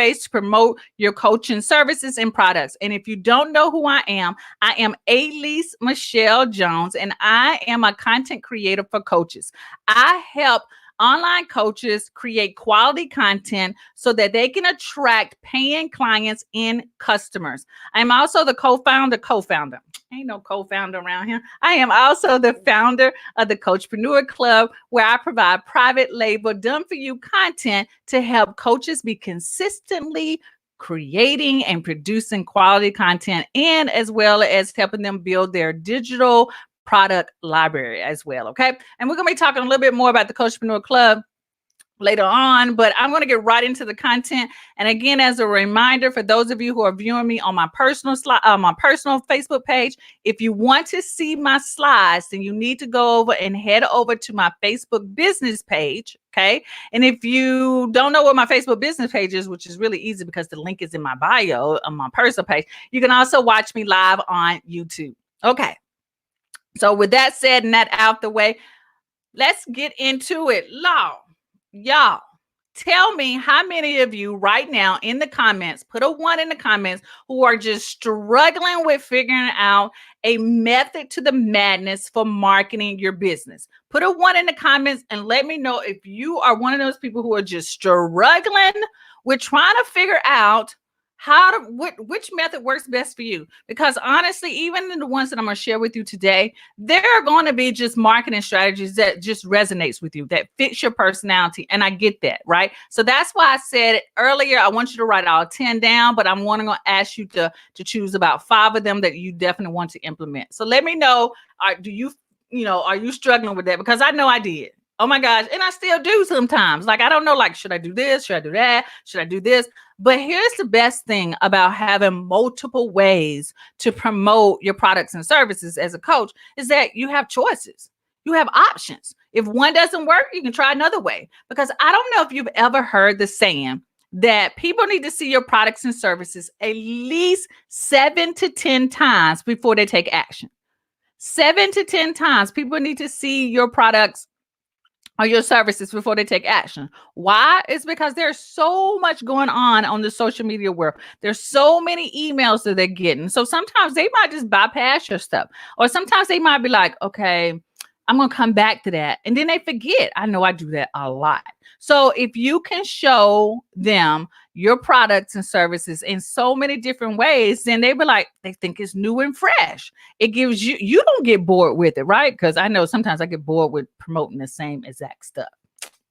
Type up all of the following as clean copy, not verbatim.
ways to promote your coaching services and products. And if you don't know who I am Alease Michelle Jones, and I am a content creator for coaches. I help online coaches create quality content so that they can attract paying clients and customers. I'm also the co-founder. Ain't no co-founder around here. I am also the founder of the Coachpreneur Club, where I provide private label done for you content to help coaches be consistently creating and producing quality content, and as well as helping them build their digital product library as well. Okay. And we're going to be talking a little bit more about the Coachpreneur Club later on, but I'm going to get right into the content. And again, as a reminder, for those of you who are viewing me on my personal Facebook page, if you want to see my slides, then you need to go over and head over to my Facebook business page. Okay. And if you don't know what my Facebook business page is, which is really easy because the link is in my bio on my personal page, you can also watch me live on YouTube. Okay. So with that said and that out the way, let's get into it. Y'all, tell me how many of you right now in the comments, put a 1 in the comments, who are just struggling with figuring out a method to the madness for marketing your business. Put a 1 in the comments and let me know if you are one of those people who are just struggling with trying to figure out which method works best for you. Because honestly, even in the ones that I'm going to share with you today, there are going to be just marketing strategies that just resonates with you, that fits your personality. And I get that, right? So that's why I said earlier, I want you to write all 10 down, but I'm going to ask you to choose about 5 of them that you definitely want to implement. So let me know, are you struggling with that? Because I know I did. Oh my gosh. And I still do sometimes. Like, I don't know, like, should I do this? Should I do that? Should I do this? But here's the best thing about having multiple ways to promote your products and services as a coach is that you have choices. You have options. If one doesn't work, you can try another way. Because I don't know if you've ever heard the saying that people need to see your products and services at least 7 to 10 times before they take action. 7 to 10 times people need to see your products or your services before they take action. Why? It's because there's so much going on the social media world. There's so many emails that they're getting. So sometimes they might just bypass your stuff. Or sometimes they might be like, okay, I'm going to come back to that. And then they forget. I know I do that a lot. So if you can show them your products and services in so many different ways, then they be like, they think it's new and fresh. It gives you don't get bored with it, right? Because I know sometimes I get bored with promoting the same exact stuff.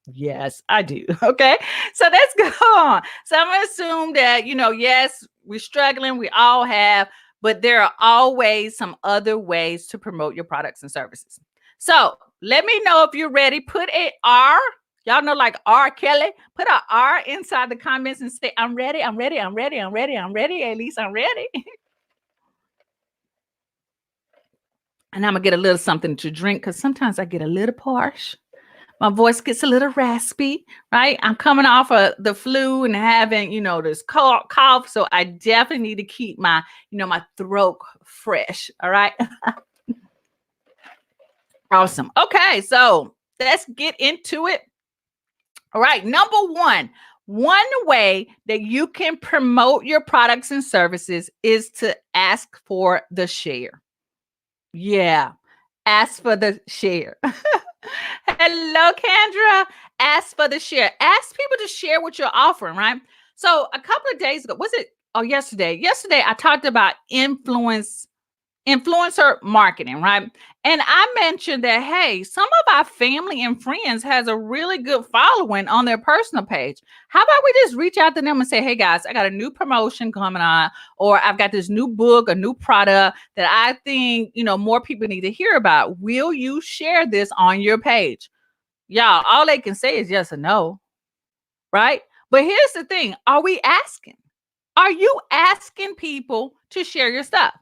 Yes, I do. Okay. So let's go on. So I'm going to assume that, yes, we're struggling. We all have, but there are always some other ways to promote your products and services. So let me know if you're ready. Put a R. Y'all know, like R. Kelly. Put an R inside the comments and say, I'm ready. I'm ready. I'm ready. I'm ready. I'm ready. At least I'm ready. And I'm going to get a little something to drink because sometimes I get a little parched. My voice gets a little raspy, right? I'm coming off of the flu and having, this cough. So I definitely need to keep my, my throat fresh. All right. Awesome. Okay. So let's get into it. All right. Number one way that you can promote your products and services is to ask for the share. Yeah. Ask for the share. Hello, Kendra. Ask for the share. Ask people to share what you're offering, right? So a couple of days ago, yesterday? Yesterday, I talked about influencer marketing, right? And I mentioned that, hey, some of our family and friends has a really good following on their personal page. How about we just reach out to them and say, hey guys, I got a new promotion coming on, or I've got this new book, a new product that I think, more people need to hear about. Will you share this on your page? Y'all, all they can say is yes or no, right? But here's the thing. Are we asking? Are you asking people to share your stuff?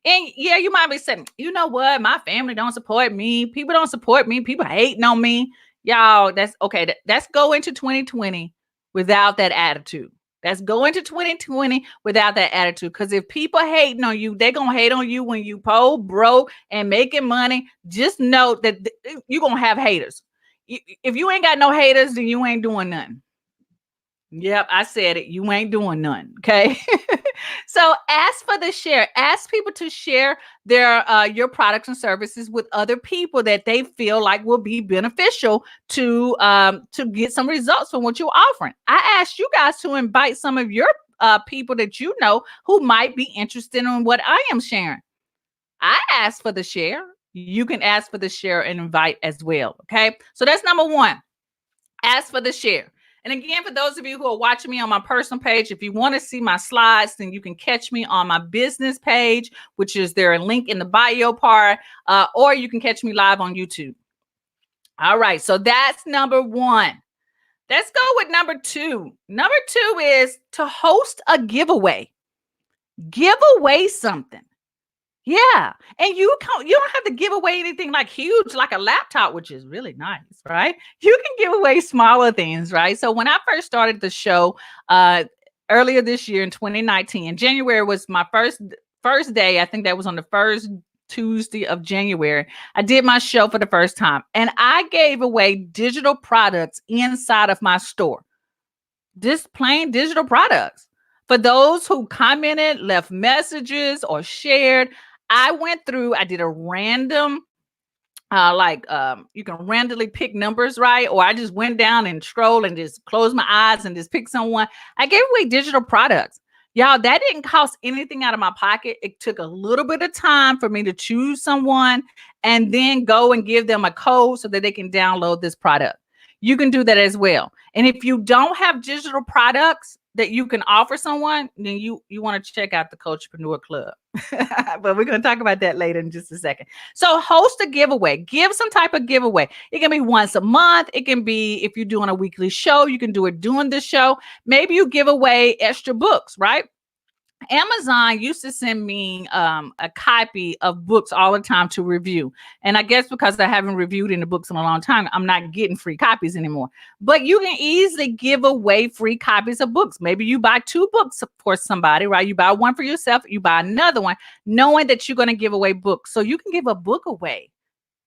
And yeah, you might be saying, you know what? My family don't support me. People don't support me. People hating on me. Y'all, that's okay. Let's go into 2020 without that attitude. Let's go into 2020 without that attitude. Because if people hating on you, they're going to hate on you when you poor, broke, and making money. Just know that you're going to have haters. If you ain't got no haters, then you ain't doing nothing. Yep, I said it. You ain't doing none. Okay. So ask for the share. Ask people to share their your products and services with other people that they feel like will be beneficial to get some results from what you're offering. I asked you guys to invite some of your people that you know who might be interested in what I am sharing. I asked for the share. You can ask for the share and invite as well. Okay. So that's number one. Ask for the share. And again, for those of you who are watching me on my personal page, if you want to see my slides, then you can catch me on my business page, which is there a link in the bio part, or you can catch me live on YouTube. All right. So that's number one. Let's go with number two. Number two is to host a giveaway. Give away something. Yeah. And you don't have to give away anything like huge, like a laptop, which is really nice, right? You can give away smaller things, right? So when I first started the show earlier this year in 2019, January was my first day. I think that was on the first Tuesday of January. I did my show for the first time and I gave away digital products inside of my store. Just plain digital products. For those who commented, left messages, or shared, I went through, I did a random, you can randomly pick numbers, right? Or I just went down and scrolled and just closed my eyes and just pick someone. I gave away digital products. Y'all, that didn't cost anything out of my pocket. It took a little bit of time for me to choose someone and then go and give them a code so that they can download this product. You can do that as well. And if you don't have digital products that you can offer someone, then you want to check out the Coachpreneur Club. But we're going to talk about that later in just a second. So host a giveaway. Give some type of giveaway. It can be once a month. It can be if you're doing a weekly show, you can do it during the show. Maybe you give away extra books, right? Amazon used to send me a copy of books all the time to review. And I guess because I haven't reviewed any books in a long time, I'm not getting free copies anymore. But you can easily give away free copies of books. Maybe you buy 2 books for somebody, right? You buy one for yourself, you buy another one, knowing that you're going to give away books. So you can give a book away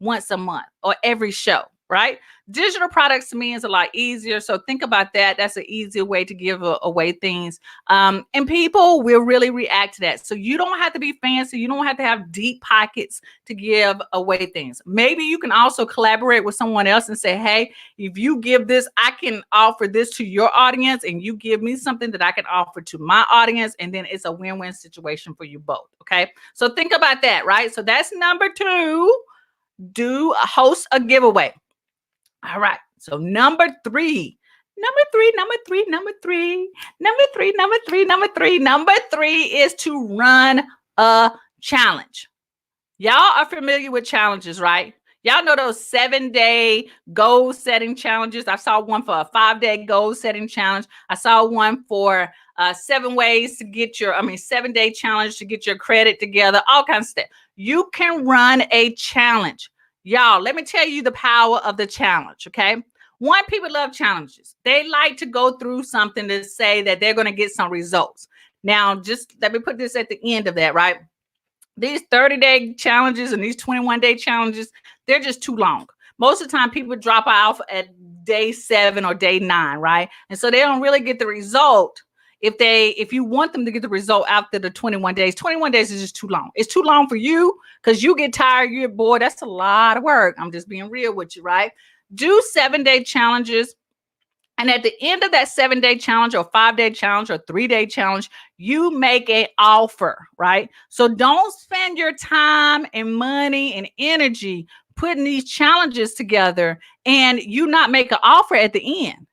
once a month or every show, right? Digital products to me is a lot easier. So think about that. That's an easier way to give away things. And people will really react to that. So you don't have to be fancy. You don't have to have deep pockets to give away things. Maybe you can also collaborate with someone else and say, hey, if you give this, I can offer this to your audience and you give me something that I can offer to my audience. And then it's a win-win situation for you both. Okay. So think about that, right? So that's number 2. Do host a giveaway. All right. So number three is to run a challenge. Y'all are familiar with challenges, right? Y'all know those 7-day goal setting challenges. I saw one for a 5-day goal setting challenge. I saw one for 7-day challenge to get your credit together, all kinds of stuff. You can run a challenge. Y'all, let me tell you the power of the challenge, okay? One, people love challenges. They like to go through something to say that they're going to get some results. Now, just let me put this at the end of that, right? These 30-day challenges and these 21-day challenges, they're just too long. Most of the time, people drop off at day 7 or day 9, right? And so they don't really get the result. If you want them to get the result after the 21 days is just too long. It's too long for you because you get tired, you're bored. That's a lot of work. I'm just being real with you, right? Do 7-day challenges. And at the end of that 7-day challenge or 5-day challenge or 3-day challenge, you make an offer, right? So don't spend your time and money and energy putting these challenges together and you not make an offer at the end.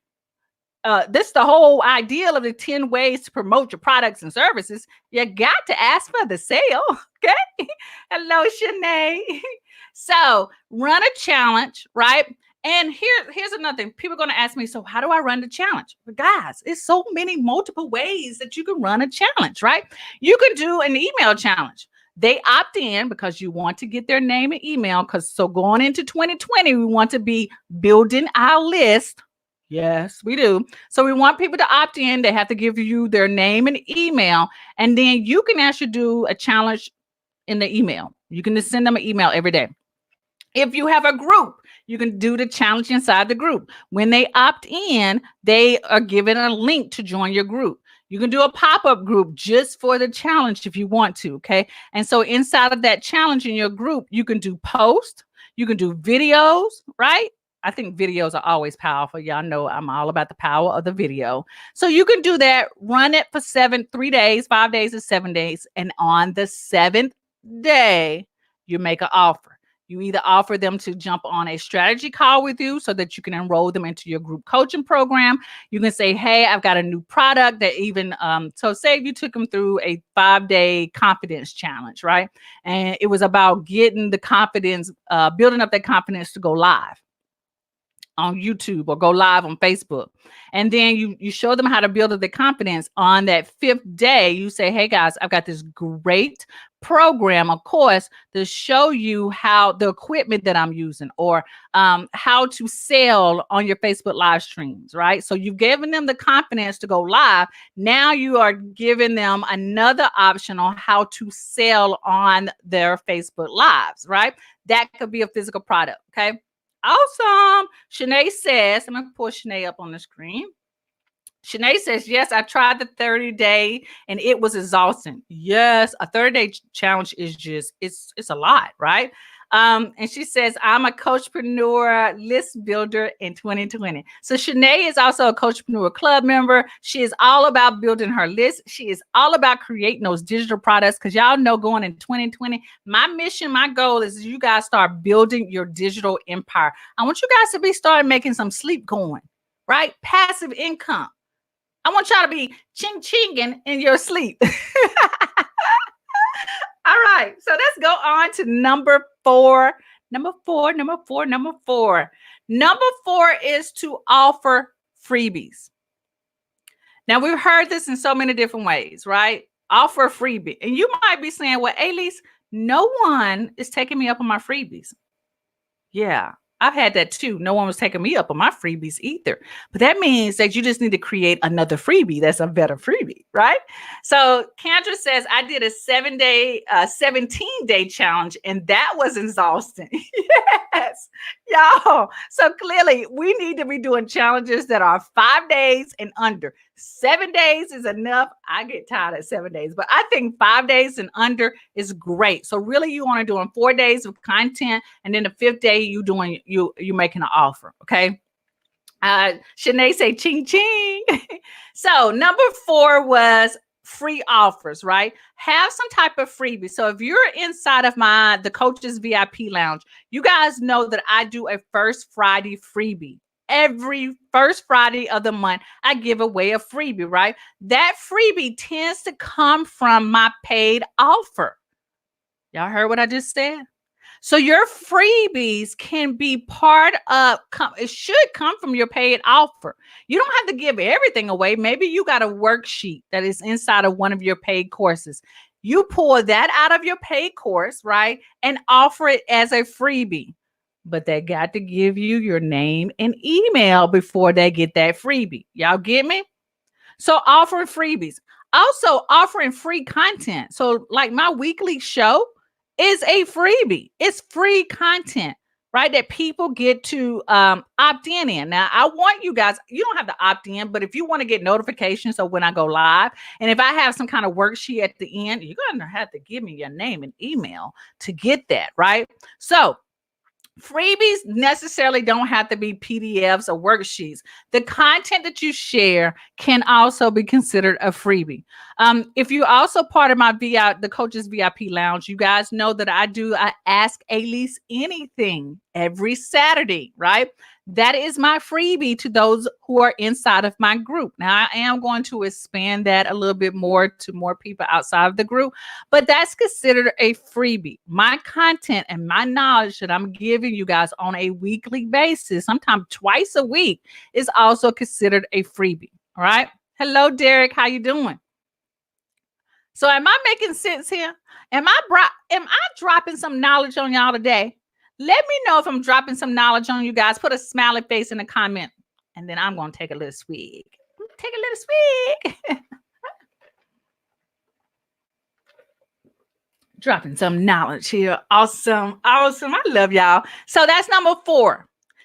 This is the whole idea of the 10 ways to promote your products and services. You got to ask for the sale. Okay. Hello, Shanae. So run a challenge, right? And here's another thing. People are going to ask me, so how do I run the challenge? But guys, it's so many multiple ways that you can run a challenge, right? You can do an email challenge. They opt in because you want to get their name and email. So going into 2020, we want to be building our list. Yes, we do. So we want people to opt in. They have to give you their name and email. And then you can actually do a challenge in the email. You can just send them an email every day. If you have a group, You can do the challenge inside the group. When they opt in, they are given a link to join your group. You can do a pop-up group just for the challenge if you want to, okay? And so inside of that challenge in your group, you can do posts, you can do videos, right? I think videos are always powerful. Y'all know I'm all about the power of the video. So you can do that, run it for 3 days, 5 days, or 7 days. And on the seventh day, you make an offer. You either offer them to jump on a strategy call with you so that you can enroll them into your group coaching program. You can say, hey, I've got a new product that even, so say if you took them through a 5-day confidence challenge, right? And it was about getting the confidence, building up that confidence to go live on YouTube or go live on Facebook. And then you show them how to build up the confidence. On that 5th day, you say, hey guys, I've got this great program, of course, to show you how the equipment that I'm using, or how to sell on your Facebook live streams, right? So you've given them the confidence to go live. Now you are giving them another option on how to sell on their Facebook lives, right? That could be a physical product, okay? Awesome. Shanae says, I'm going to pull Shanae up on the screen. Shanae says, yes, I tried the 30-day and it was exhausting. Yes, a 30-day challenge is just, it's a lot, right? And she says, I'm a coachpreneur list builder in 2020. So Shanae is also a coachpreneur club member. She is all about building her list. She is all about creating those digital products, because y'all know going in 2020, my mission, my goal is you guys start building your digital empire. I want you guys to be starting making some sleep coin, right? Passive income. I want y'all to be ching-chinging in your sleep. All right, so let's go on to number 4. Number four is to offer freebies. Now, we've heard this in so many different ways, right? Offer a freebie. And you might be saying, well, Alease, no one is taking me up on my freebies. Yeah, I've had that too. No one was taking me up on my freebies either. But that means that you just need to create another freebie that's a better freebie, right? So Kendra says, I did a 17-day challenge and that was exhausting. Yes, y'all. So clearly we need to be doing challenges that are 5 days and under. 7 days is enough. I get tired at 7 days, but I think 5 days and under is great. So really you want to do 4 days of content, and then the 5th day you're making an offer. Okay. Shanae say ching ching. So number 4 was free offers, right? Have some type of freebie. So if you're inside of the Coaches VIP Lounge, you guys know that I do a First Friday freebie. Every first Friday of the month, I give away a freebie, right? That freebie tends to come from my paid offer. Y'all heard what I just said? So your freebies can be part of, it should come from your paid offer. You don't have to give everything away. Maybe you got a worksheet that is inside of one of your paid courses. You pull that out of your paid course, right? And offer it as a freebie. But they got to give you your name and email before they get that freebie. Y'all get me? So offering freebies. Also offering free content. So like my weekly show is a freebie. It's free content, right? That people get to opt in. Now, I want you guys, you don't have to opt in, but if you want to get notifications of when I go live, and if I have some kind of worksheet at the end, you're going to have to give me your name and email to get that, right? So freebies necessarily don't have to be PDFs or worksheets. The content that you share can also be considered a freebie. If you're also part of my the Coaches VIP Lounge, you guys know that I Ask Alease Anything every Saturday, right? That is my freebie to those who are inside of my group. Now, I am going to expand that a little bit more to more people outside of the group, but that's considered a freebie. My content and my knowledge that I'm giving you guys on a weekly basis, sometimes twice a week, is also considered a freebie. All right. Hello, Derek. How you doing? So am I making sense here? Am I dropping some knowledge on y'all today? Let me know if I'm dropping some knowledge on you guys. Put a smiley face in the comment. And then I'm going to take a little swig. Take a little swig. Dropping some knowledge here. Awesome. Awesome. I love y'all. So that's number 4.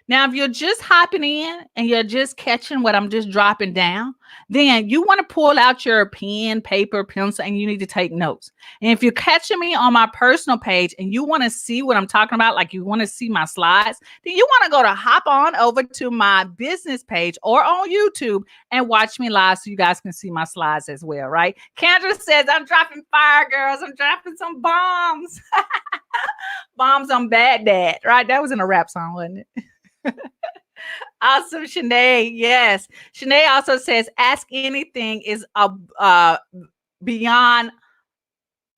Now, if you're just hopping in and you're just catching what I'm just dropping down, then you want to pull out your pen, paper, pencil, and you need to take notes. And if you're catching me on my personal page and you want to see what I'm talking about, like you want to see my slides, then you want to go to hop on over to my business page or on YouTube and watch me live so you guys can see my slides as well, right? Kendra says, I'm dropping fire, girls. I'm dropping some bombs. Bombs on Bad Dad, right? That was in a rap song, wasn't it? Awesome, Shanae. Yes. Shanae also says, ask anything is beyond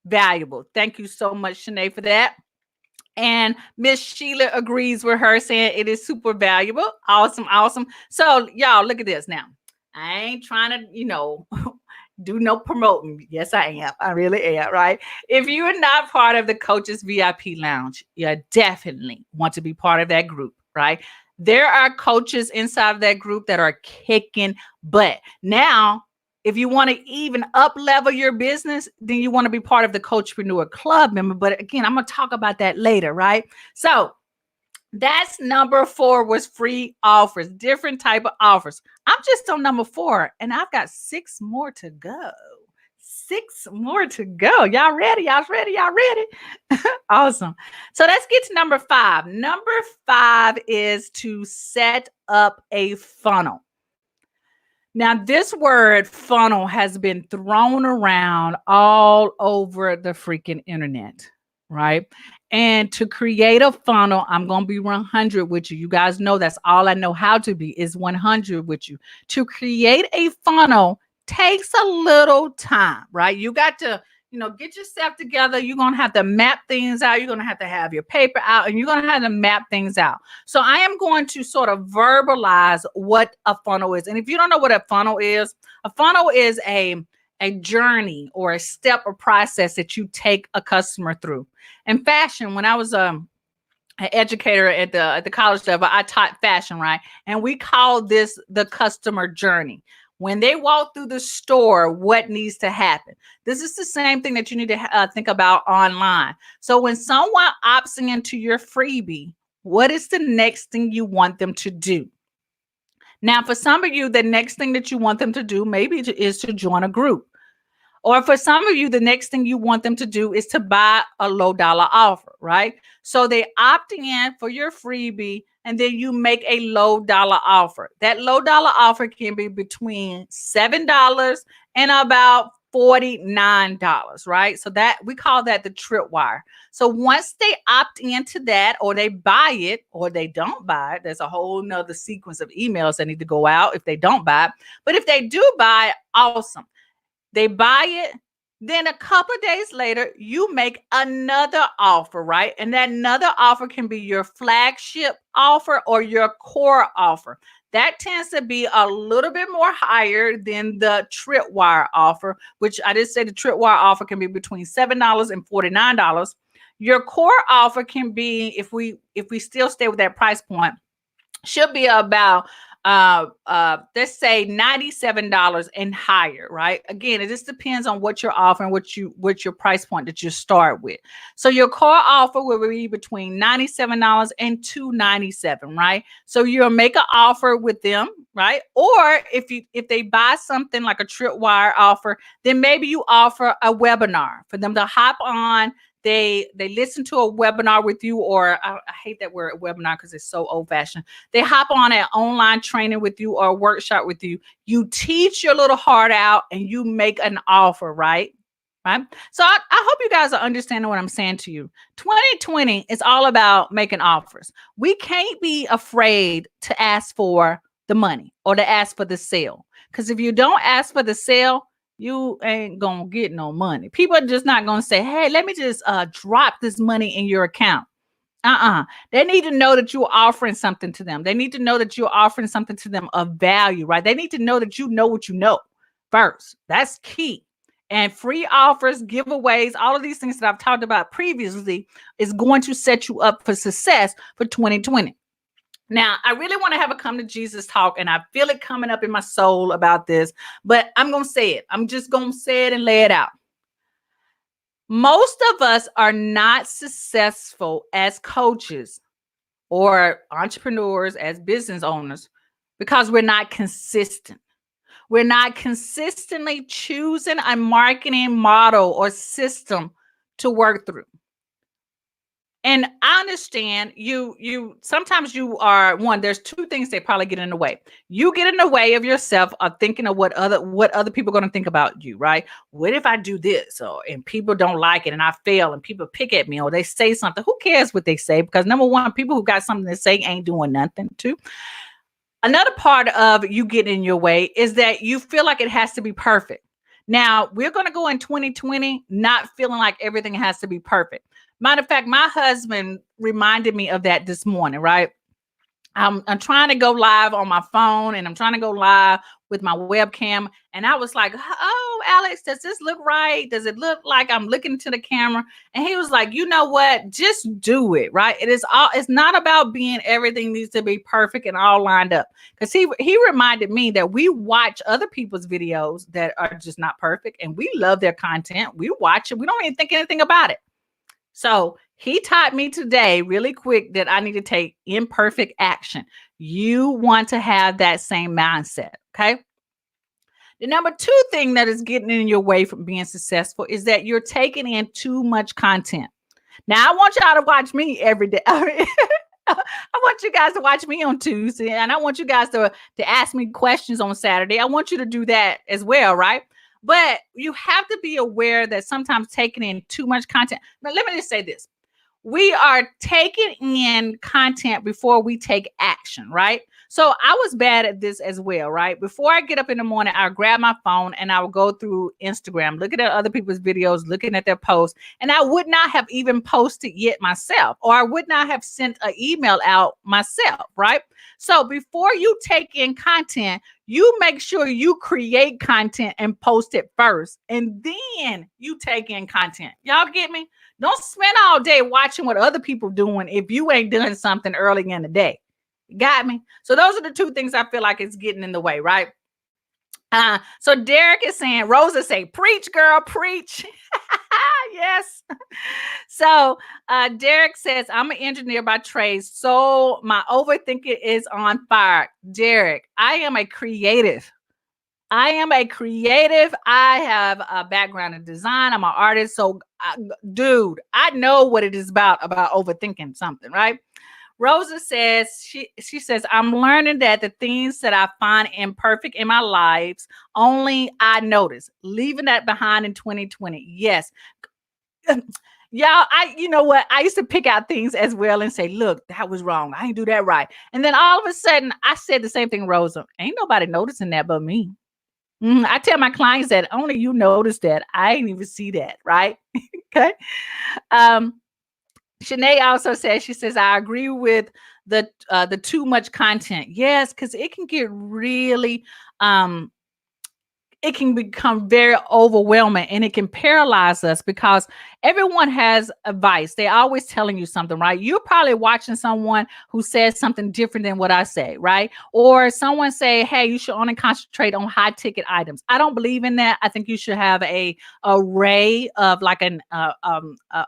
valuable. Thank you so much, Shanae, for that. And Miss Sheila agrees with her, saying it is super valuable. Awesome, awesome. So, y'all, look at this now. I ain't trying to, do no promoting. Yes, I am. I really am, right? If you are not part of the Coaches VIP Lounge, you definitely want to be part of that group, right? There are coaches inside of that group that are kicking butt. Now, if you want to even up level your business, then you want to be part of the Coachpreneur Club member. But again, I'm going to talk about that later, right? So that's number 4 was free offers, different type of offers. I'm just on number 4 and I've got 6 more to go. 6 more to go. Y'all ready? Y'all ready? Y'all ready? Awesome. So let's get to number 5. Number 5 is to set up a funnel. Now, this word funnel has been thrown around all over the freaking internet, right? And to create a funnel, I'm going to be 100 with you. You guys know that's all I know how to be is 100 with you. To create a funnel takes a little time, right? You got to, get yourself together. You're going to have to map things out. You're going to have your paper out and you're going to have to map things out. So I am going to sort of verbalize what a funnel is. And if you don't know what a funnel is a journey or a step or process that you take a customer through. In fashion, when I was an educator at the college level, I taught fashion, right? And we called this the customer journey. When they walk through the store, what needs to happen? This is the same thing that you need to think about online. So when someone opts into your freebie, what is the next thing you want them to do? Now, for some of you, the next thing that you want them to do maybe is to join a group. Or for some of you, the next thing you want them to do is to buy a low dollar offer, right? So they opt in for your freebie and then you make a low dollar offer. That low dollar offer can be between $7 and about $49, right? So that we call that the tripwire. So once they opt into that or they buy it or they don't buy it, there's a whole nother sequence of emails that need to go out if they don't buy it. But if they do buy it, awesome. They buy it. Then a couple of days later, you make another offer, right? And that another offer can be your flagship offer or your core offer. That tends to be a little bit more higher than the tripwire offer, which I did say the tripwire offer can be between $7 and $49. Your core offer can be, if we still stay with that price point, should be about let's say $97 and higher, right? Again, it just depends on what you're offering, what your price point that you start with. So your core offer will be between $97 and $297, right? So you'll make an offer with them, right? Or if they buy something like a tripwire offer, then maybe you offer a webinar for them to hop on. They listen to a webinar with you, or I hate that word webinar because it's so old fashioned. They hop on an online training with you or a workshop with you. You teach your little heart out and you make an offer, right? Right. So I hope you guys are understanding what I'm saying to you. 2020 is all about making offers. We can't be afraid to ask for the money or to ask for the sale. Because if you don't ask for the sale, you ain't gonna get no money. People are just not gonna say, hey, let me just drop this money in your account. They need to know that you're offering something to them. They need to know that you're offering something to them of value, right? They need to know that you know what you know first. That's key. And free offers, giveaways, all of these things that I've talked about previously is going to set you up for success for 2020. Now, I really want to have a come to Jesus talk, and I feel it coming up in my soul about this, but I'm going to say it. I'm just going to say it and lay it out. Most of us are not successful as coaches or entrepreneurs as business owners because we're not consistent. We're not consistently choosing a marketing model or system to work through. And I understand you sometimes you are one, there's two things that probably get in the way. You get in the way of yourself of thinking of what other people are going to think about you, right? What if I do this or and people don't like it and I fail and people pick at me or they say something? Who cares what they say? Because number one, people who got something to say ain't doing nothing. Too. Another part of you getting in your way is that you feel like it has to be perfect. Now, we're going to go in 2020 not feeling like everything has to be perfect. Matter of fact, my husband reminded me of that this morning, right? I'm trying to go live on my phone and I'm trying to go live with my webcam. And I was like, oh, Alex, does this look right? Does it look like I'm looking to the camera? And he was like, you know what? Just do it, right? It's not about being everything needs to be perfect and all lined up. Because he reminded me that we watch other people's videos that are just not perfect and we love their content. We watch it, we don't even think anything about it. So he taught me today really quick that I need to take imperfect action. You want to have that same mindset. Okay. The number two thing that is getting in your way from being successful is that you're taking in too much content. Now, I want y'all to watch me every day. I want you guys to watch me on Tuesday, and I want you guys to ask me questions on Saturday. I want you to do that as well, right? But you have to be aware that sometimes taking in too much content. Now, let me just say this. We are taking in content before we take action, right? So I was bad at this as well, right? Before I get up in the morning, I'll grab my phone and I will go through Instagram, looking at other people's videos, looking at their posts, and I would not have even posted yet myself, or I would not have sent an email out myself, right? So before you take in content, you make sure you create content and post it first, and then you take in content. Y'all get me? Don't spend all day watching what other people doing if you ain't done something early in the day. Got me? So those are the two things I feel like it's getting in the way, right? So Derek is saying, Rosa say, preach, girl, preach. Yes. So Derek says, I'm an engineer by trade, so my overthinking is on fire. Derek, I am a creative. I am a creative. I have a background in design. I'm an artist. So, dude, I know what it is about overthinking something, right? Rosa says, she says, I'm learning that the things that I find imperfect in my lives, only I notice. Leaving that behind in 2020. Yes. Y'all, you know what? I used to pick out things as well and say, look, that was wrong. I didn't do that right. And then all of a sudden, I said the same thing, Rosa. Ain't nobody noticing that but me. I tell my clients that only you notice that. I didn't even see that, right? Okay. Shanae also says, she says, I agree with the too much content. Yes, because it can get really it can become very overwhelming and it can paralyze us because everyone has advice. They're always telling you something, right? You're probably watching someone who says something different than what I say, right? Or someone say, hey, you should only concentrate on high ticket items. I don't believe in that. I think you should have a array of like an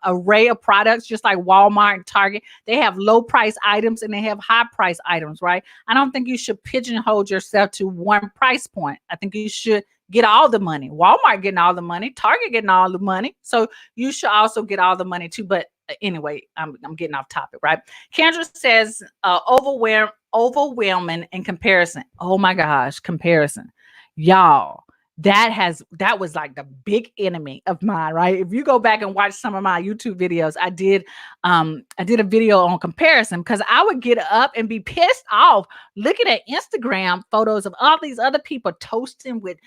array of products, just like Walmart and Target. They have low price items and they have high price items, right? I don't think you should pigeonhole yourself to one price point. I think you should get all the money. Walmart getting all the money, Target getting all the money. So you should also get all the money too. But anyway, I'm getting off topic, right? Kendra says, overwhelming in comparison. Oh my gosh, comparison. Y'all, that was like the big enemy of mine, right? If you go back and watch some of my YouTube videos, I did a video on comparison because I would get up and be pissed off looking at Instagram photos of all these other people toasting with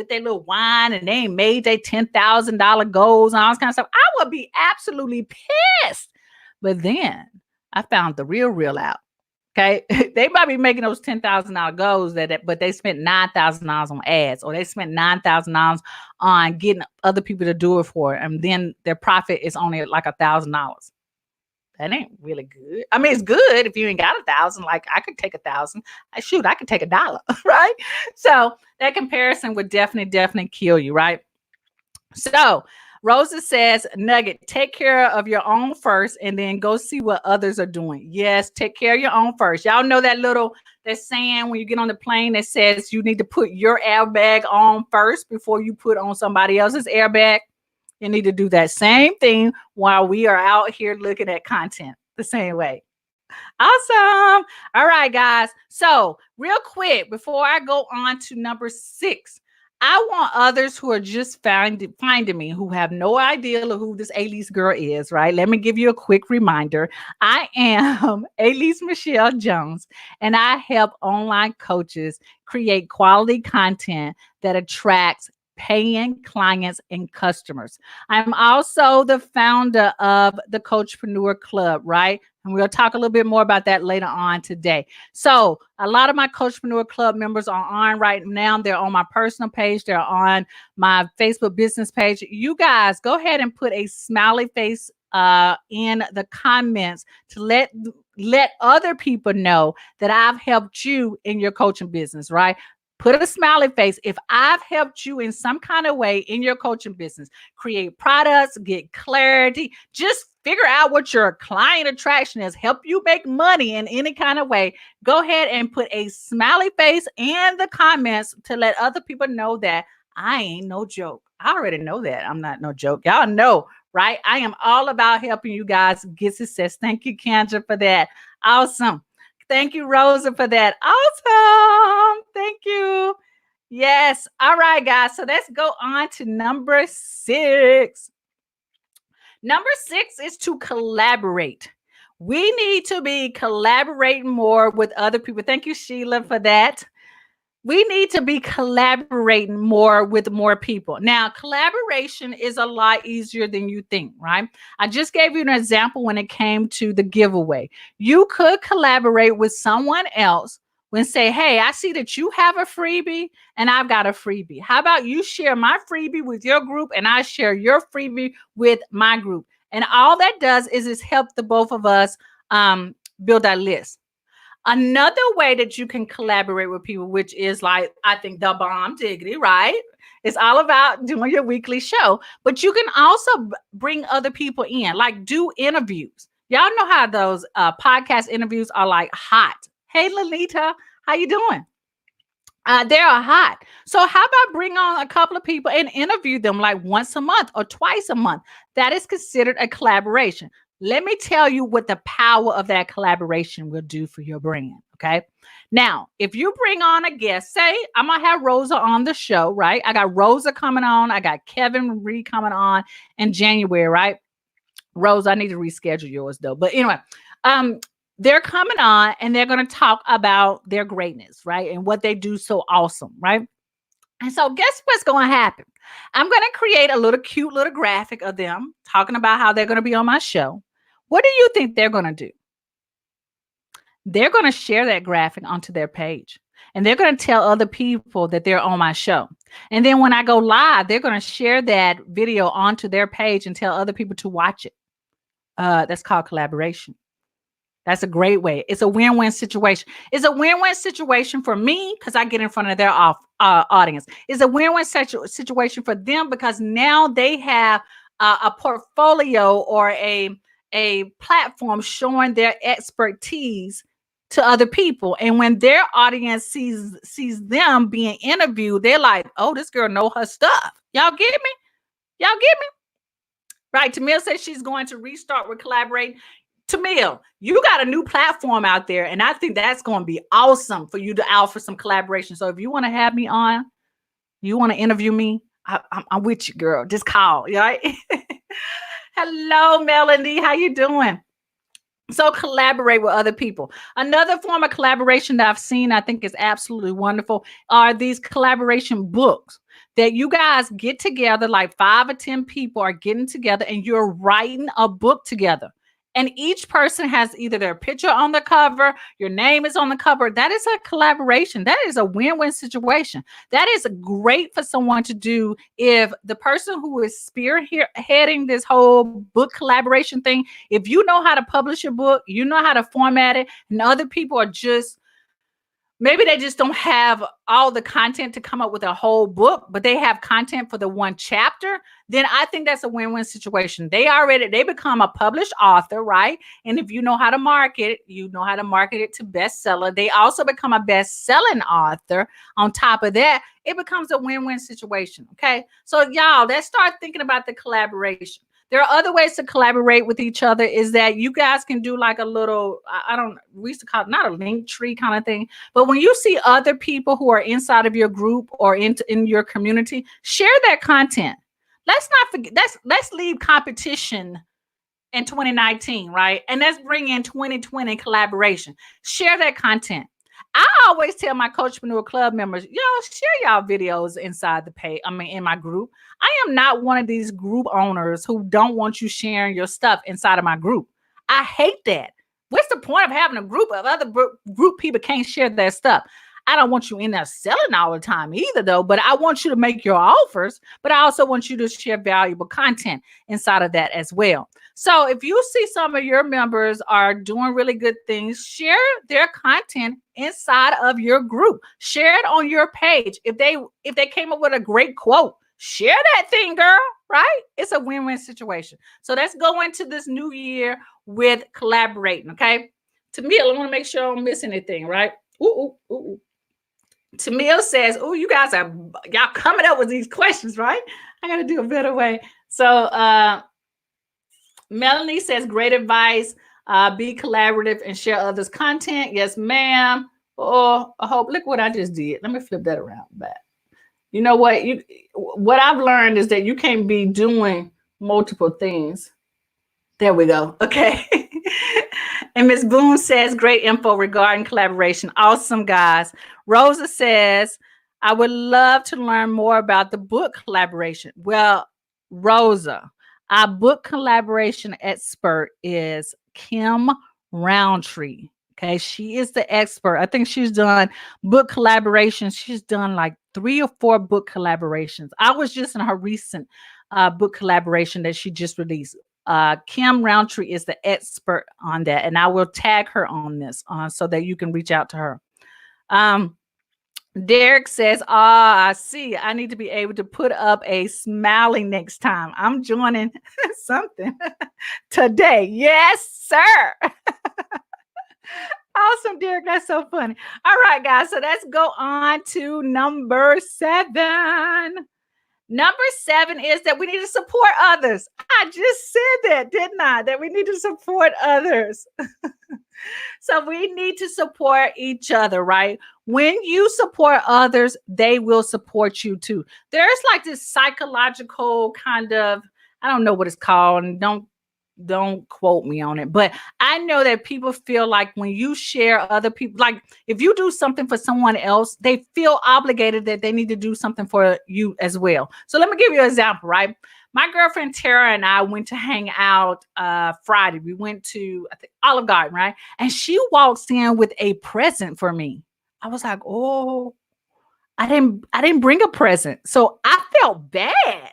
their little wine and they ain't made their $10,000 goals and all this kind of stuff. I would be absolutely pissed. But then I found the real out. Okay. They might be making those $10,000 goals but they spent $9,000 on ads, or they spent $9,000 on getting other people to do it for it. And then their profit is only like $1,000. That ain't really good. I mean, it's good if you ain't got 1,000. Like I could take 1,000. Shoot, I could take $1, right? So that comparison would definitely kill you, right? So Rosa says, Nugget, take care of your own first and then go see what others are doing. Yes, take care of your own first. Y'all know that saying when you get on the plane that says you need to put your airbag on first before you put on somebody else's airbag. You need to do that same thing while we are out here looking at content the same way. Awesome. All right, guys. So, real quick, before I go on to number 6, I want others who are just finding me, who have no idea of who this Alease girl is, right? Let me give you a quick reminder. I am Alease Michelle Jones, and I help online coaches create quality content that attracts paying clients and customers. I'm also the founder of the Coachpreneur Club, right? And we'll talk a little bit more about that later on today. So a lot of my Coachpreneur Club members are on right now. They're on my personal page. They're on my Facebook business page. You guys go ahead and put a smiley face in the comments to let other people know that I've helped you in your coaching business, right? Put a smiley face if I've helped you in some kind of way in your coaching business. Create products, get clarity, just figure out what your client attraction is, help you make money in any kind of way. Go ahead and put a smiley face in the comments to let other people know that I ain't no joke. I already know that I'm not no joke. Y'all know, right? I am all about helping you guys get success. Thank you, Kendra, for that. Awesome. Thank you, Rosa, for that. Awesome. Thank you. Yes. All right, guys. So let's go on to number 6. Number 6 is to collaborate. We need to be collaborating more with other people. Thank you, Sheila, for that. We need to be collaborating more with more people. Now, collaboration is a lot easier than you think, right? I just gave you an example when it came to the giveaway. You could collaborate with someone else and say, hey, I see that you have a freebie and I've got a freebie. How about you share my freebie with your group and I share your freebie with my group? And all that does is help the both of us build our list. Another way that you can collaborate with people, which is like, I think the bomb diggity, right? It's all about doing your weekly show, but you can also bring other people in, like do interviews. Y'all know how those podcast interviews are like hot. Hey, Lolita, how you doing? They are hot. So how about bring on a couple of people and interview them like once a month or twice a month? That is considered a collaboration. Let me tell you what the power of that collaboration will do for your brand. Okay. Now, if you bring on a guest, say I'm going to have Rosa on the show, right? I got Rosa coming on. I got Kevin Reed coming on in January, right? Rosa, I need to reschedule yours though. But anyway, they're coming on and they're going to talk about their greatness, right? And what they do so awesome, right? And so guess what's going to happen? I'm going to create a little cute little graphic of them talking about how they're going to be on my show. What do you think they're going to do? They're going to share that graphic onto their page. And they're going to tell other people that they're on my show. And then when I go live, they're going to share that video onto their page and tell other people to watch it. That's called collaboration. That's a great way. It's a win-win situation. It's a win-win situation for me because I get in front of their audience. It's a win-win situation for them because now they have a portfolio or a platform showing their expertise to other people. And when their audience sees them being interviewed, they're like, oh, this girl know her stuff. Y'all get me? Y'all get me? Right. Tamil says she's going to restart with collaborating. Tamil, you got a new platform out there, and I think that's going to be awesome for you to offer some collaboration. So if you want to have me on, you want to interview me, I'm with you, girl. Just call, right? Hello, Melanie. How you doing? So collaborate with other people. Another form of collaboration that I've seen, I think is absolutely wonderful, are these collaboration books that you guys get together, like 5 or 10 people are getting together and you're writing a book together. And each person has either their picture on the cover, your name is on the cover. That is a collaboration. That is a win-win situation. That is great for someone to do if the person who is spearheading this whole book collaboration thing, if you know how to publish a book, you know how to format it, and other people are just Maybe they just don't have all the content to come up with a whole book, but they have content for the one chapter. Then I think that's a win-win situation. They become a published author, right? And if you know how to market it, you know how to market it to bestseller. They also become a best-selling author. On top of that, it becomes a win-win situation. Okay. So y'all, let's start thinking about the collaboration. There are other ways to collaborate with each other, is that you guys can do like a little, I don't, we used to call it not a link tree kind of thing, but when you see other people who are inside of your group or in your community, share that content. Let's not forget, let's leave competition in 2019, right? And let's bring in 2020 collaboration. Share that content. I always tell my Coachpreneur Club members, share y'all videos inside the page. I mean, in my group. I am not one of these group owners who don't want you sharing your stuff inside of my group. I hate that. What's the point of having a group of other group people can't share their stuff? I don't want you in there selling all the time either, though, but I want you to make your offers, but I also want you to share valuable content inside of that as well. So if you see some of your members are doing really good things, share their content inside of your group. Share it on your page. If they came up with a great quote, share that thing, girl, right? It's a win-win situation. So let's go into this new year with collaborating, okay? Tamil, I want to make sure I don't miss anything, right? Ooh. Tamil says, "Oh, you guys are y'all coming up with these questions, right? I got to do a better way." So Melanie says, "Great advice. Be collaborative and share others' content." Yes, ma'am. Oh, I hope. Look what I just did. Let me flip that around back. You know what I've learned is that you can't be doing multiple things. There we go. Okay. And Ms. Boone says, great info regarding collaboration. Awesome, guys. Rosa says, I would love to learn more about the book collaboration. Well, Rosa, our book collaboration expert is Kim Roundtree. Okay. She is the expert. I think she's done book collaborations. She's done like 3 or 4 book collaborations. I was just in her recent book collaboration that she just released. Kim Roundtree is the expert on that, and I will tag her on this so that you can reach out to her. Derek says, I see. I need to be able to put up a smiley next time. I'm joining something today. Yes, sir. Awesome, Derek. That's so funny. All right, guys. So let's go on to number 7. Number 7 is that we need to support others. I just said that, didn't I? That we need to support others. So we need to support each other, right? When you support others, they will support you too. There's like this psychological kind of, I don't know what it's called, and don't quote me on it, but I know that people feel like when you share other people, like if you do something for someone else, they feel obligated that they need to do something for you as well. So let me give you an example, right? My girlfriend Tara and I went to hang out Friday. We went to, I think, Olive Garden, right? And she walks in with a present for me. I was like, oh, I didn't bring a present. So I felt bad.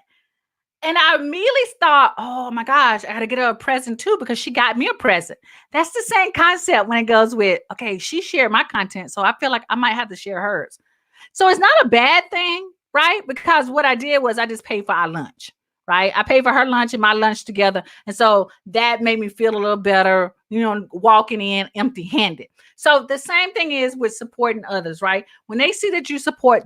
And I immediately thought, oh my gosh, I got to get her a present too because she got me a present. That's the same concept when it goes with, okay, she shared my content, so I feel like I might have to share hers. So it's not a bad thing, right? Because what I did was I just paid for our lunch, right? I paid for her lunch and my lunch together. And so that made me feel a little better, walking in empty-handed. So the same thing is with supporting others, right? When they see that you support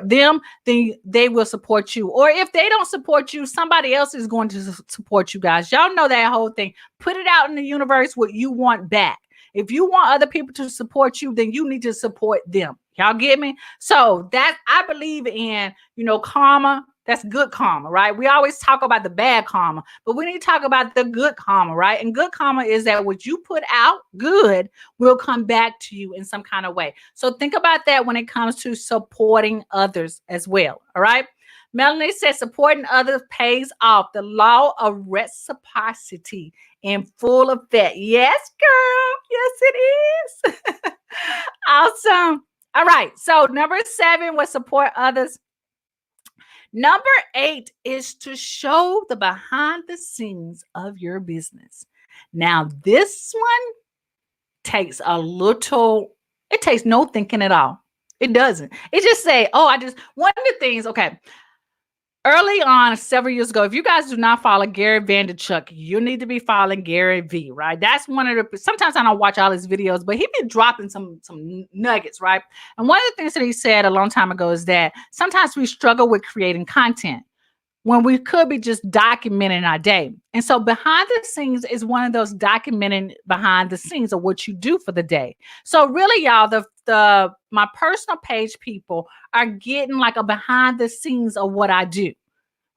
them, then they will support you. Or if they don't support you, somebody else is going to support you, guys. Y'all know that whole thing. Put it out in the universe what you want back. If you want other people to support you, then you need to support them. Y'all get me? So that I believe in, karma. That's good karma, right? We always talk about the bad karma, but we need to talk about the good karma, right? And good karma is that what you put out good will come back to you in some kind of way. So think about that when it comes to supporting others as well, all right? Melanie says supporting others pays off. The law of reciprocity in full effect. Yes, girl. Yes, it is. Awesome. All right. So number 7 was support others. Number 8 is to show the behind the scenes of your business. Now, this one takes a little It takes no thinking at all. It doesn't. It just say, oh, one of the things, okay. Early on, several years ago, if you guys do not follow Gary Vaynerchuk, you need to be following Gary V, right? That's one of the, sometimes I don't watch all his videos, but he been dropping some nuggets, right? And one of the things that he said a long time ago is that sometimes we struggle with creating content when we could be just documenting our day. And so behind the scenes is one of those documenting behind the scenes of what you do for the day. So really, y'all, the my personal page people are getting like a behind the scenes of what I do.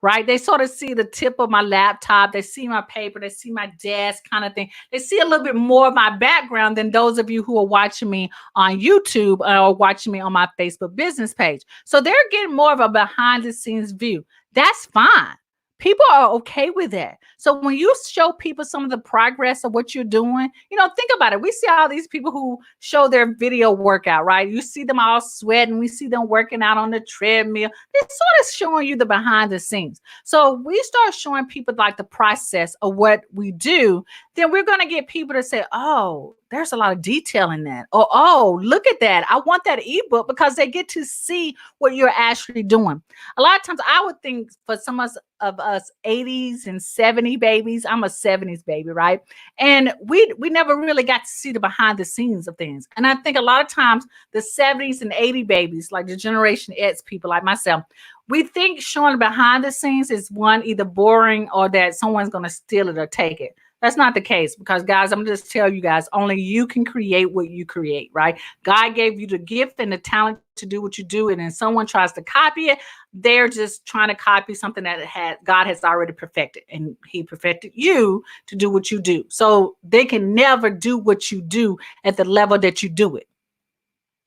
Right? They sort of see the tip of my laptop. They see my paper. They see my desk kind of thing. They see a little bit more of my background than those of you who are watching me on YouTube or watching me on my Facebook business page. So they're getting more of a behind the scenes view. That's fine. People are okay with that. So when you show people some of the progress of what you're doing, think about it. We see all these people who show their video workout, right? You see them all sweating. We see them working out on the treadmill. They're sort of showing you the behind the scenes. So we start showing people like the process of what we do, then we're going to get people to say, oh, there's a lot of detail in that. Or, oh, look at that. I want that ebook, because they get to see what you're actually doing. A lot of times I would think for some of us 80s and 70 babies, I'm a 70s baby, right? And we never really got to see the behind the scenes of things. And I think a lot of times the 70s and 80 babies, like the Generation X people like myself, we think showing behind the scenes is one, either boring or that someone's going to steal it or take it. That's not the case, because guys, I'm just tell you guys, only you can create what you create, right? God gave you the gift and the talent to do what you do. And then someone tries to copy it, they're just trying to copy something that God has already perfected. And he perfected you to do what you do. So they can never do what you do at the level that you do it.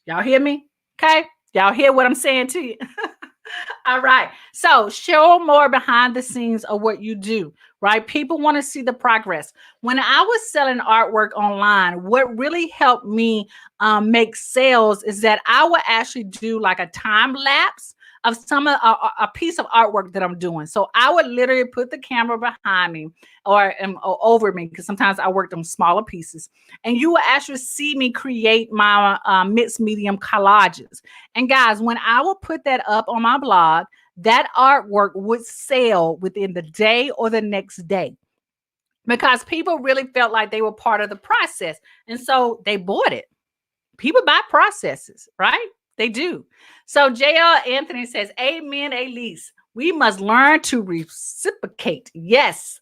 Y'all hear me? Okay. Y'all hear what I'm saying to you? All right. So show more behind the scenes of what you do, right? People want to see the progress. When I was selling artwork online, what really helped me make sales is that I would actually do like a time lapse of a piece of artwork that I'm doing. So I would literally put the camera behind me or over me, because sometimes I worked on smaller pieces, and you will actually see me create my mixed medium collages. And guys, when I will put that up on my blog, that artwork would sell within the day or the next day, because people really felt like they were part of the process. And so they bought it. People buy processes, right? They do. So JL Anthony says, amen, Alease. We must learn to reciprocate. Yes.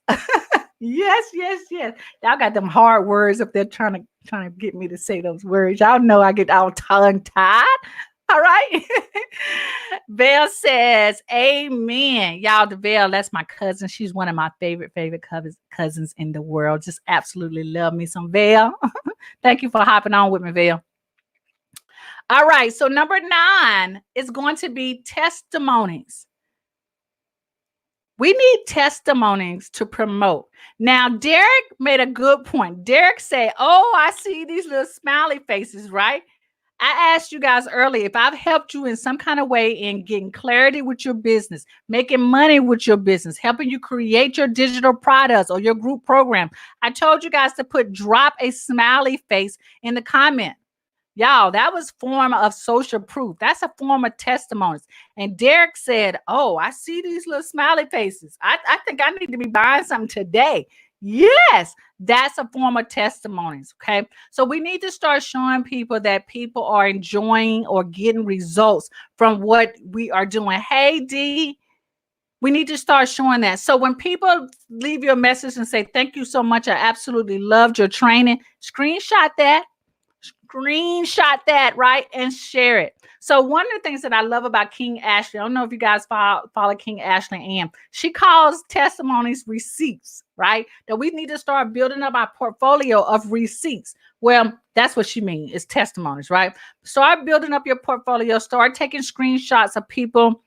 Yes. Y'all got them hard words if they're trying to get me to say those words. Y'all know I get all tongue tied. All right. Val says, amen. Y'all, the Val, that's my cousin. She's one of my favorite cousins in the world. Just absolutely love me some Val. Thank you for hopping on with me, Val. All right. So number 9 is going to be testimonies. We need testimonies to promote. Now, Derek made a good point. Derek said, oh, I see these little smiley faces, right? I asked you guys earlier if I've helped you in some kind of way in getting clarity with your business, making money with your business, helping you create your digital products or your group program. I told you guys to drop a smiley face in the comment. Y'all, that was form of social proof. That's a form of testimonies. And Derek said, oh, I see these little smiley faces. I think I need to be buying something today. Yes, that's a form of testimonies. Okay. So we need to start showing people that people are enjoying or getting results from what we are doing. Hey, D, we need to start showing that. So when people leave you a message and say, thank you so much, I absolutely loved your training, screenshot that, right? And share it. So one of the things that I love about King Ashley, I don't know if you guys follow King Ashley Ann. She calls testimonies receipts, right? That we need to start building up our portfolio of receipts. Well, that's what she means, is testimonies, right? Start building up your portfolio, start taking screenshots of people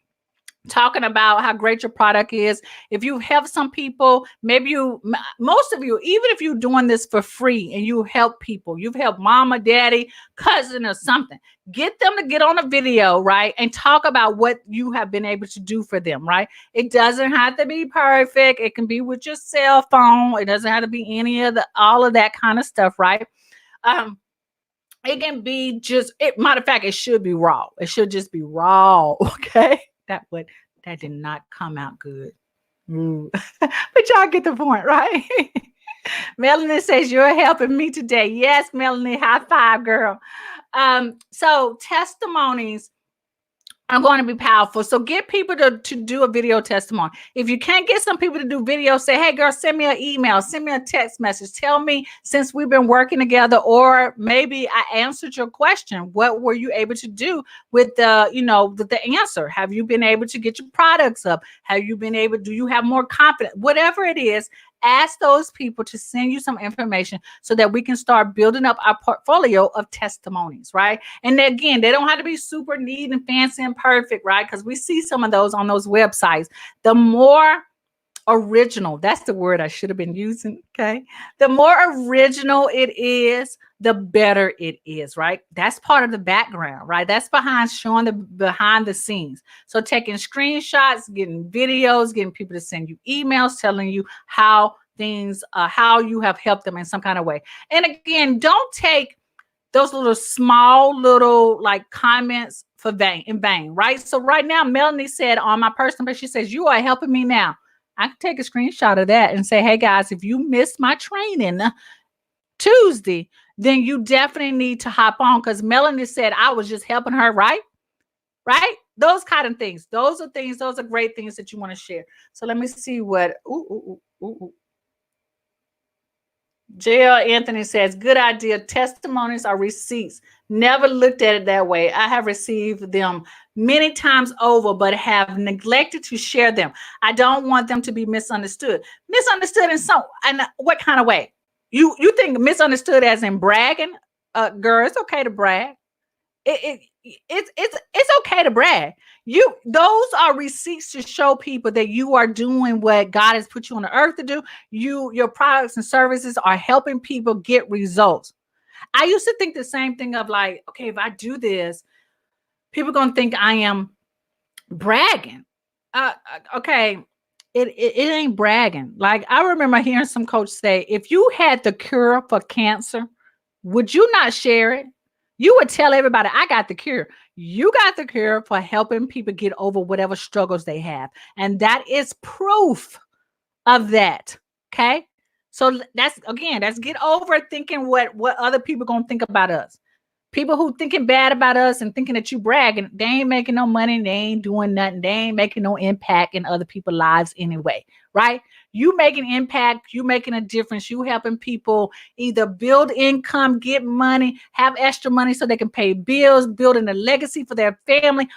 talking about how great your product is. If you help some people, most of you, even if you're doing this for free and you help people, you've helped mama, daddy, cousin, or something, get them to get on a video, right? And talk about what you have been able to do for them, right? It doesn't have to be perfect. It can be with your cell phone. It doesn't have to be all of that kind of stuff, right? It can be just matter of fact, it should be raw. It should just be raw. Okay. That did not come out good. Ooh. But y'all get the point, right? Melanie says you're helping me today. Yes, Melanie, high five, girl. So testimonies are going to be powerful. So get people to do a video testimony. If you can't get some people to do video, say, hey girl, send me an email, send me a text message. Tell me, since we've been working together, or maybe I answered your question. What were you able to do with the answer? Have you been able to get your products up? Have you been able, do you have more confidence? Whatever it is, ask those people to send you some information so that we can start building up our portfolio of testimonies, right? And again, they don't have to be super neat and fancy and perfect, right? Because we see some of those on those websites. The more original, that's the word I should have been using, okay? The more original it is, the better it is, right? That's part of the background, right? That's showing the behind the scenes. So taking screenshots, getting videos, getting people to send you emails, telling you how you have helped them in some kind of way. And again, don't take those small like comments in vain, right? So right now, Melanie said on my personal page, she says, you are helping me now. I can take a screenshot of that and say, hey guys, if you missed my training Tuesday, then you definitely need to hop on, because Melanie said I was just helping her, right? Right? Those kind of things. Those are great things that you want to share. So let me see what. JL Anthony says, good idea. Testimonies are receipts. Never looked at it that way. I have received them many times over, but have neglected to share them. I don't want them to be misunderstood. Misunderstood in what kind of way? You think misunderstood as in bragging? Girl, it's okay to brag. It's okay to brag. Those are receipts to show people that you are doing what God has put you on the earth to do. Your products and services are helping people get results. I used to think the same thing of like, okay, if I do this, people are going to think I am bragging. Okay. It ain't bragging. Like, I remember hearing some coach say, if you had the cure for cancer, would you not share it? You would tell everybody, I got the cure. You got the cure for helping people get over whatever struggles they have. And that is proof of that. Okay. So that's get over thinking what other people are going to think about us. People who thinking bad about us and thinking that you bragging, they ain't making no money. They ain't doing nothing. They ain't making no impact in other people's lives anyway, right? You making impact. You making a difference. You helping people either build income, get money, have extra money so they can pay bills, building a legacy for their family.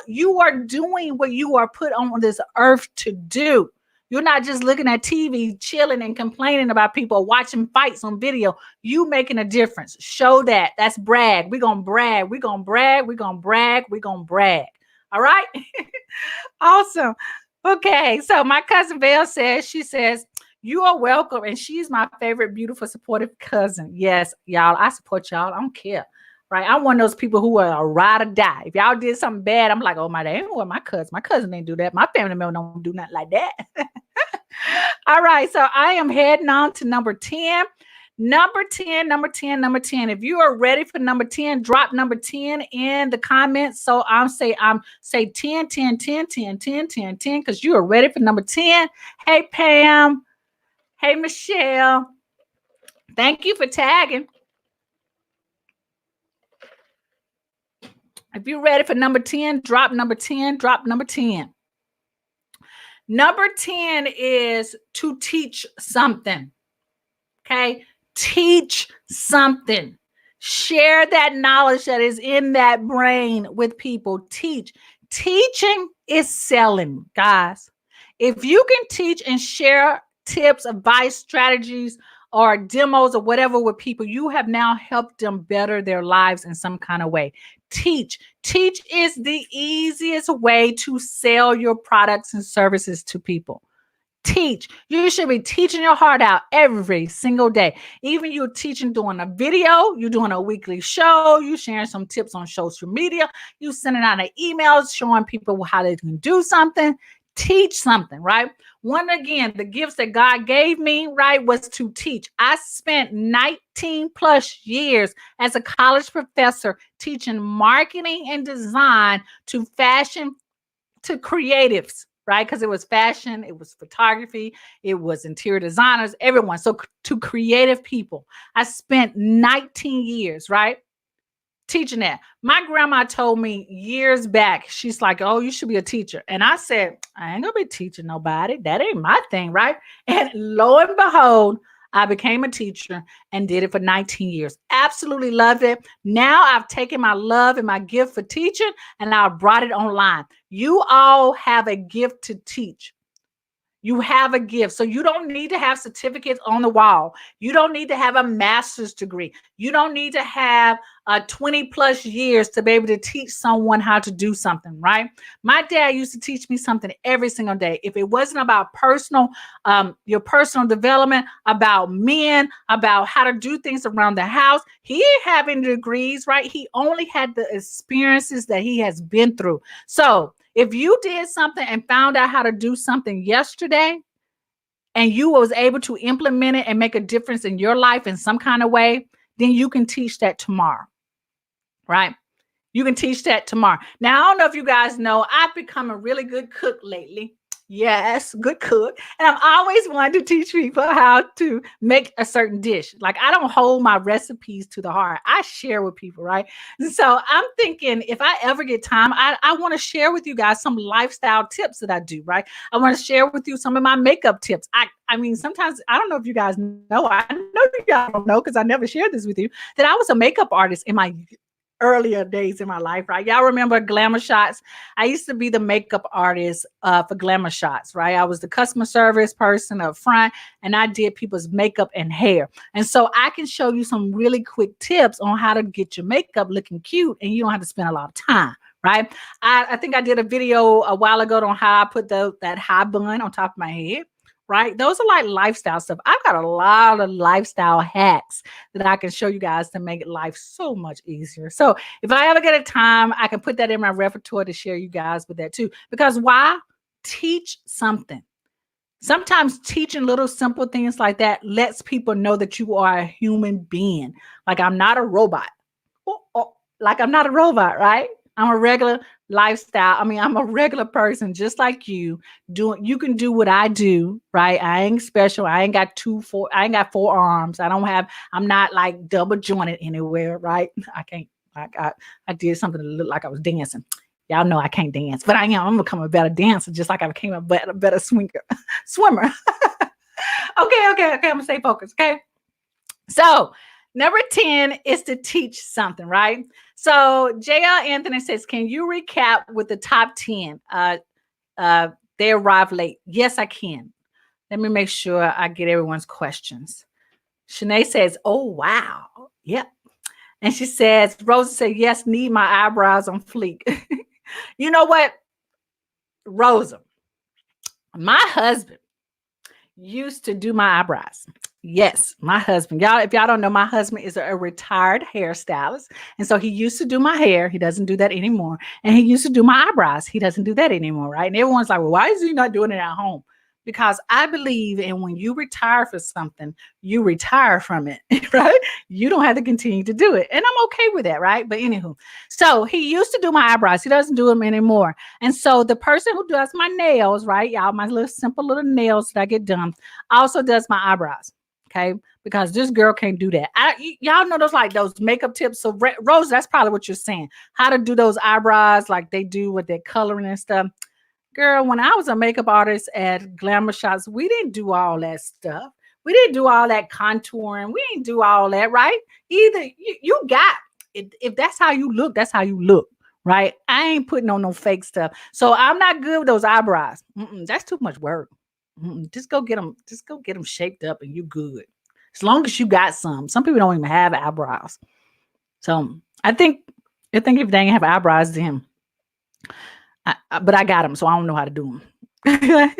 You are doing what you are put on this earth to do. You're not just looking at TV, chilling and complaining about people, watching fights on video. You making a difference. Show that. That's brag. We're going to brag. We're going to brag. We're going to brag. We're going to brag. All right? Awesome. Okay. So my cousin Val she says, you are welcome. And she's my favorite, beautiful, supportive cousin. Yes, y'all. I support y'all. I don't care. Right. I'm one of those people who are a ride or die. If y'all did something bad, I'm like, oh my, they ain't what my cousin. My cousin didn't do that. My family member don't do nothing like that. All right. So I am heading on to number 10. Number 10. If you are ready for number 10, drop number 10 in the comments. So I'm say 10, because you are ready for number 10. Hey, Pam. Hey, Michelle. Thank you for tagging. If you're ready for number 10, drop number 10, drop number 10. Number 10 is to teach something. Okay? Teach something. Share that knowledge that is in that brain with people. Teach. Teaching is selling, guys. If you can teach and share tips, advice, strategies, or demos or whatever with people, you have now helped them better their lives in some kind of way. Teach. Teach is the easiest way to sell your products and services to people. Teach. You should be teaching your heart out every single day. Even you're teaching, doing a video, you're doing a weekly show, you sharing some tips on social media, you sending out an email showing people how they can do something. teach something, right? One, again, the gifts that God gave me, right, was to teach. I spent 19 plus years as a college professor teaching marketing and design to fashion, to creatives, right? Because it was fashion, it was photography, it was interior designers, everyone. So to creative people, I spent 19 years, right? Teaching that. My grandma told me years back, she's like, oh, you should be a teacher. And I said, I ain't gonna be teaching nobody. That ain't my thing, right? And lo and behold, I became a teacher and did it for 19 years. Absolutely loved it. Now I've taken my love and my gift for teaching and I've brought it online. You all have a gift to teach. You have a gift. So you don't need to have certificates on the wall. You don't need to have a master's degree. You don't need to have 20 plus years to be able to teach someone how to do something, right? My dad used to teach me something every single day. If it wasn't about your personal development, about men, about how to do things around the house, he didn't have any degrees, right? He only had the experiences that he has been through. So if you did something and found out how to do something yesterday and you was able to implement it and make a difference in your life in some kind of way, then you can teach that tomorrow, right? You can teach that tomorrow. Now, I don't know if you guys know, I've become a really good cook lately. Yes, good cook. And I've always wanted to teach people how to make a certain dish. Like, I don't hold my recipes to the heart. I share with people, right? And so I'm thinking if I ever get time, I want to share with you guys some lifestyle tips that I do, right? I want to share with you some of my makeup tips. I mean, sometimes I don't know if you guys know. I know you guys don't know because I never shared this with you, that I was a makeup artist in my earlier days in my life, right? Y'all remember Glamour Shots? I used to be the makeup artist for Glamour Shots, right? I was the customer service person up front and I did people's makeup and hair. And so I can show you some really quick tips on how to get your makeup looking cute and you don't have to spend a lot of time, right? I think I did a video a while ago on how I put that high bun on top of my head. Right? Those are like lifestyle stuff. I've got a lot of lifestyle hacks that I can show you guys to make life so much easier. So if I ever get a time, I can put that in my repertoire to share you guys with that too. Because why? Teach something. Sometimes teaching little simple things like that lets people know that you are a human being. Like, I'm not a robot. Like, I'm not a robot, right? I'm a regular lifestyle. I mean, I'm a regular person just like you. You can do what I do, right? I ain't special. I ain't got I ain't got 4 arms. I'm not like double jointed anywhere, right? I can't, I did something that looked like I was dancing. Y'all know I can't dance, but I'm gonna become a better dancer, just like I became a better swimmer. Okay. I'm gonna stay focused. Okay. So number 10 is to teach something, right? So JL Anthony says, can you recap with the top 10? They arrived late. Yes, I can. Let me make sure I get everyone's questions. Shanae says, oh, wow. Yep. And she says, Rosa said, yes, need my eyebrows on fleek. You know what, Rosa, my husband used to do my eyebrows. Yes, my husband. Y'all, if y'all don't know, my husband is a retired hairstylist. And so he used to do my hair. He doesn't do that anymore. And he used to do my eyebrows. He doesn't do that anymore, right? And everyone's like, well, why is he not doing it at home? Because I believe in when you retire for something, you retire from it, right? You don't have to continue to do it. And I'm okay with that, right? But anywho, so he used to do my eyebrows. He doesn't do them anymore. And so the person who does my nails, right? Y'all, my little simple little nails that I get done, also does my eyebrows. Okay, because this girl can't do that. Y'all know those makeup tips. So Rose, that's probably what you're saying. How to do those eyebrows like they do with their coloring and stuff. Girl, when I was a makeup artist at Glamour Shots, we didn't do all that stuff. We didn't do all that contouring. We didn't do all that, right? Either you got it. If that's how you look, that's how you look, right? I ain't putting on no fake stuff. So I'm not good with those eyebrows. That's too much work. Just go get them. Just go get them shaped up, and you good. As long as you got some. Some people don't even have eyebrows. So I think if they ain't have eyebrows, then. But I got them, so I don't know how to do them.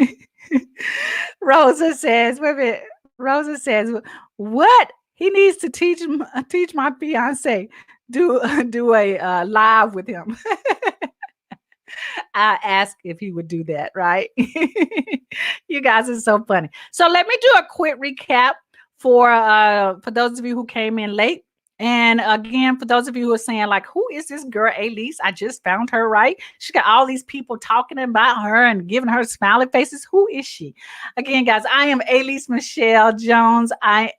Rosa says, wait a minute. Rosa says, what? He needs to teach my fiance do a live with him. I asked if he would do that, right? You guys are so funny. So let me do a quick recap for those of you who came in late. And again, for those of you who are saying, like, who is this girl, Alease? I just found her, right? She got all these people talking about her and giving her smiley faces. Who is she? Again, guys, I am Alease Michelle Jones. I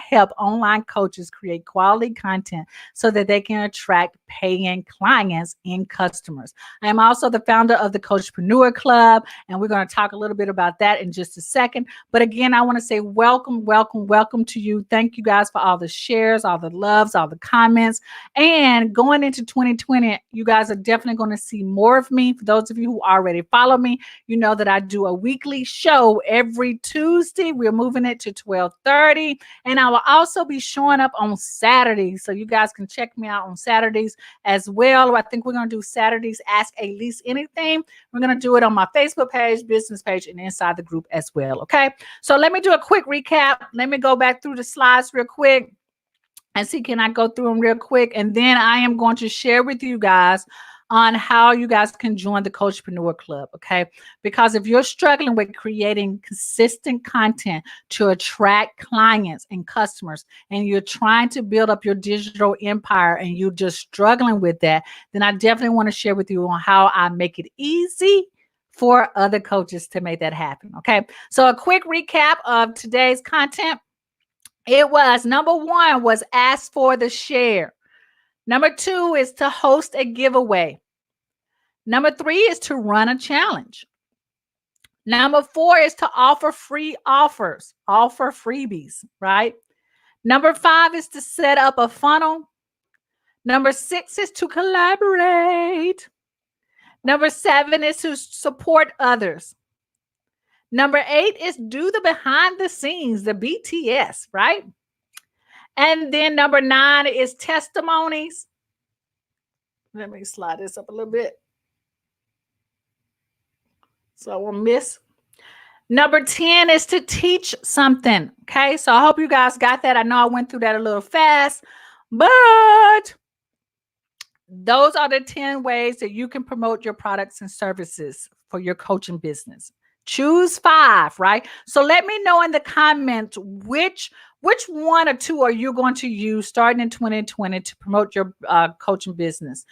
help online coaches create quality content so that they can attract paying clients and customers. I am also the founder of the Coachpreneur Club, and we're going to talk a little bit about that in just a second. But again, I want to say welcome, welcome, welcome to you. Thank you guys for all the shares, all the loves, all the comments. And going into 2020, you guys are definitely going to see more of me. For those of you who already follow me, you know that I do a weekly show every Tuesday. We're moving it to 12:30. And I will also be showing up on Saturdays. So you guys can check me out on Saturdays as well. I think we're going to do Saturdays Ask Alease Anything. We're going to do it on my Facebook page, business page, and inside the group as well. Okay. So let me do a quick recap. Let me go back through the slides real quick and see, can I go through them real quick? And then I am going to share with you guys on how you guys can join the Coachpreneur Club, okay? Because if you're struggling with creating consistent content to attract clients and customers, and you're trying to build up your digital empire and you're just struggling with that, then I definitely want to share with you on how I make it easy for other coaches to make that happen, okay? So a quick recap of today's content. It was number 1 was ask for the share. Number 2 is to host a giveaway. Number 3 is to run a challenge. Number 4 is to offer free offers, offer freebies, right? Number 5 is to set up a funnel. Number 6 is to collaborate. Number 7 is to support others. Number 8 is do the behind the scenes, the BTS, right? And then number 9 is testimonies. Let me slide this up a little bit so I won't miss. Number 10 is to teach something. Okay, so I hope you guys got that. I know I went through that a little fast, but those are the 10 ways that you can promote your products and services for your coaching business. Choose 5, right? So let me know in the comments which 1 or 2 are you going to use starting in 2020 to promote your coaching business.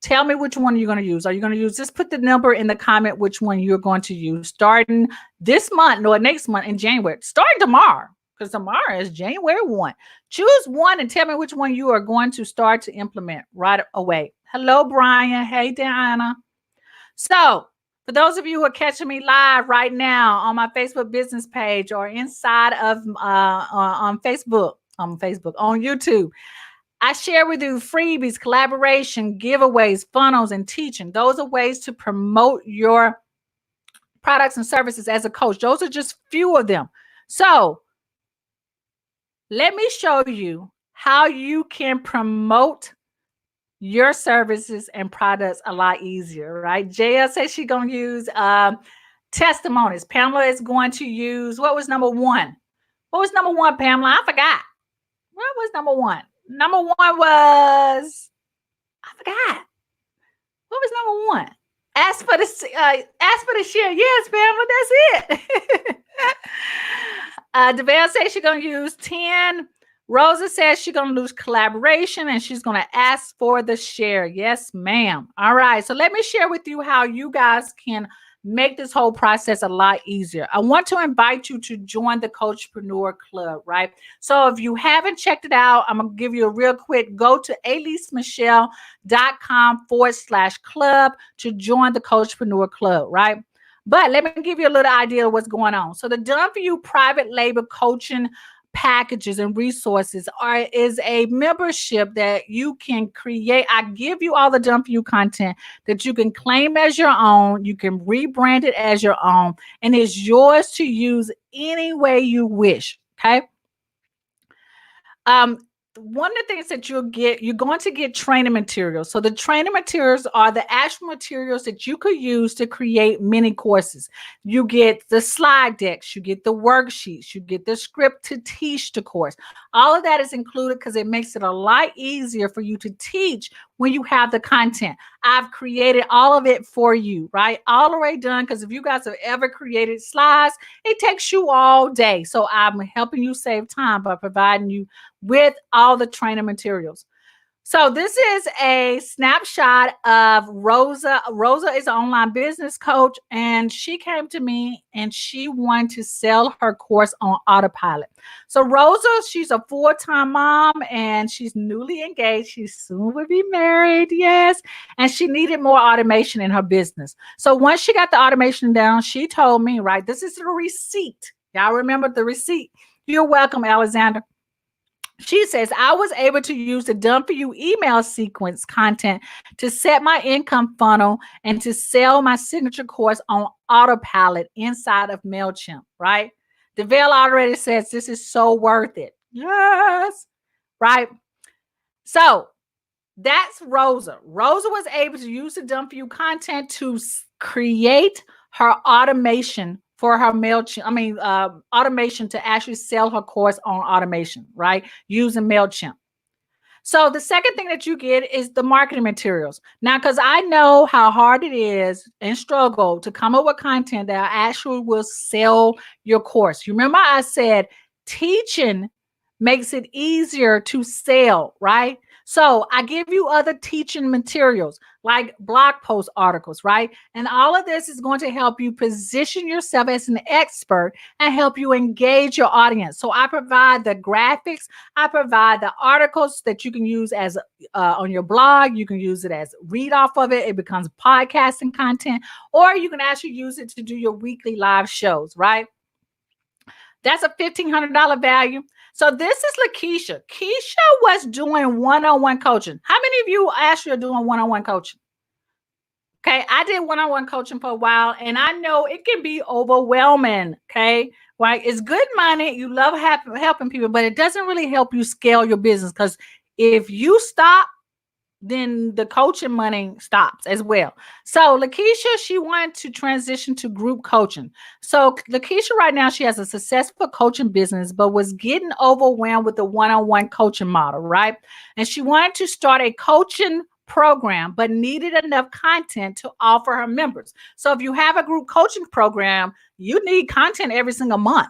Tell me which one you're going to use. Are you going to use, just put the number in the comment which one you're going to use starting this month or next month in January. Starting tomorrow, because tomorrow is January 1. Choose 1 and tell me which one you are going to start to implement right away. Hello, Brian. Hey, Diana. So for those of you who are catching me live right now on my Facebook business page or inside of on Facebook, on YouTube, I share with you freebies, collaboration, giveaways, funnels, and teaching. Those are ways to promote your products and services as a coach. Those are just few of them. So let me show you how you can promote your services and products a lot easier, right? JL says she's going to use testimonies. Pamela is going to use, what was number 1? What was number 1, Pamela? I forgot. What was number 1? Number 1 was, I forgot. What was number 1? Ask for the share. Yes, Pamela, that's it. DeVale says she's going to use 10. Rosa says she's going to use collaboration and she's going to ask for the share. Yes, ma'am. All right. So let me share with you how you guys can make this whole process a lot easier. I want to invite you to join the Coachpreneur Club, right? So if you haven't checked it out, I'm going to give you a real quick, go to aleasemichelle.com/club to join the Coachpreneur Club, right? But let me give you a little idea of what's going on. So the Done For You private label coaching packages and resources is a membership that you can create. I give you all the Done For You content that you can claim as your own. You can rebrand it as your own, and it's yours to use any way you wish. Okay. One of the things that you're going to get training materials. So the training materials are the actual materials that you could use to create mini courses. You get the slide decks, you get the worksheets, you get the script to teach the course. All of that is included because it makes it a lot easier for you to teach when you have the content. I've created all of it for you, right? All the way done. Because if you guys have ever created slides, it takes you all day. So I'm helping you save time by providing you with all the training materials. So this is a snapshot of Rosa. Rosa is an online business coach, and she came to me and she wanted to sell her course on autopilot. So Rosa, she's a full-time mom and she's newly engaged. She soon will be married, yes. And she needed more automation in her business. So once she got the automation down, she told me, right, this is the receipt. Y'all remember the receipt? You're welcome, Alexander. She says, I was able to use the done for you email sequence content to set my income funnel and to sell my signature course on autopilot inside of MailChimp, right? DeVale already says this is so worth it. Yes, right? So that's Rosa. Rosa was able to use the done for you content to create her automation for her MailChimp, automation to actually sell her course on automation, right? Using MailChimp. So the second thing that you get is the marketing materials. Now, because I know how hard it is and struggle to come up with content that actually will sell your course. You remember I said teaching makes it easier to sell, right? So I give you other teaching materials like blog post articles, right? And all of this is going to help you position yourself as an expert and help you engage your audience. So I provide the graphics, I provide the articles that you can use as on your blog. You can use it as read off of it. It becomes podcasting content, or you can actually use it to do your weekly live shows, right? That's a $1,500 value. So this is Lakeisha. Keisha was doing one-on-one coaching. How many of you actually are doing one-on-one coaching? Okay, I did one-on-one coaching for a while, and I know it can be overwhelming. Okay, right? It's good money. You love helping people, but it doesn't really help you scale your business, because if you stop, then the coaching money stops as well. So Lakeisha, she wanted to transition to group coaching. So Lakeisha right now, she has a successful coaching business, but was getting overwhelmed with the one-on-one coaching model, right? And she wanted to start a coaching program, but needed enough content to offer her members. So if you have a group coaching program, you need content every single month.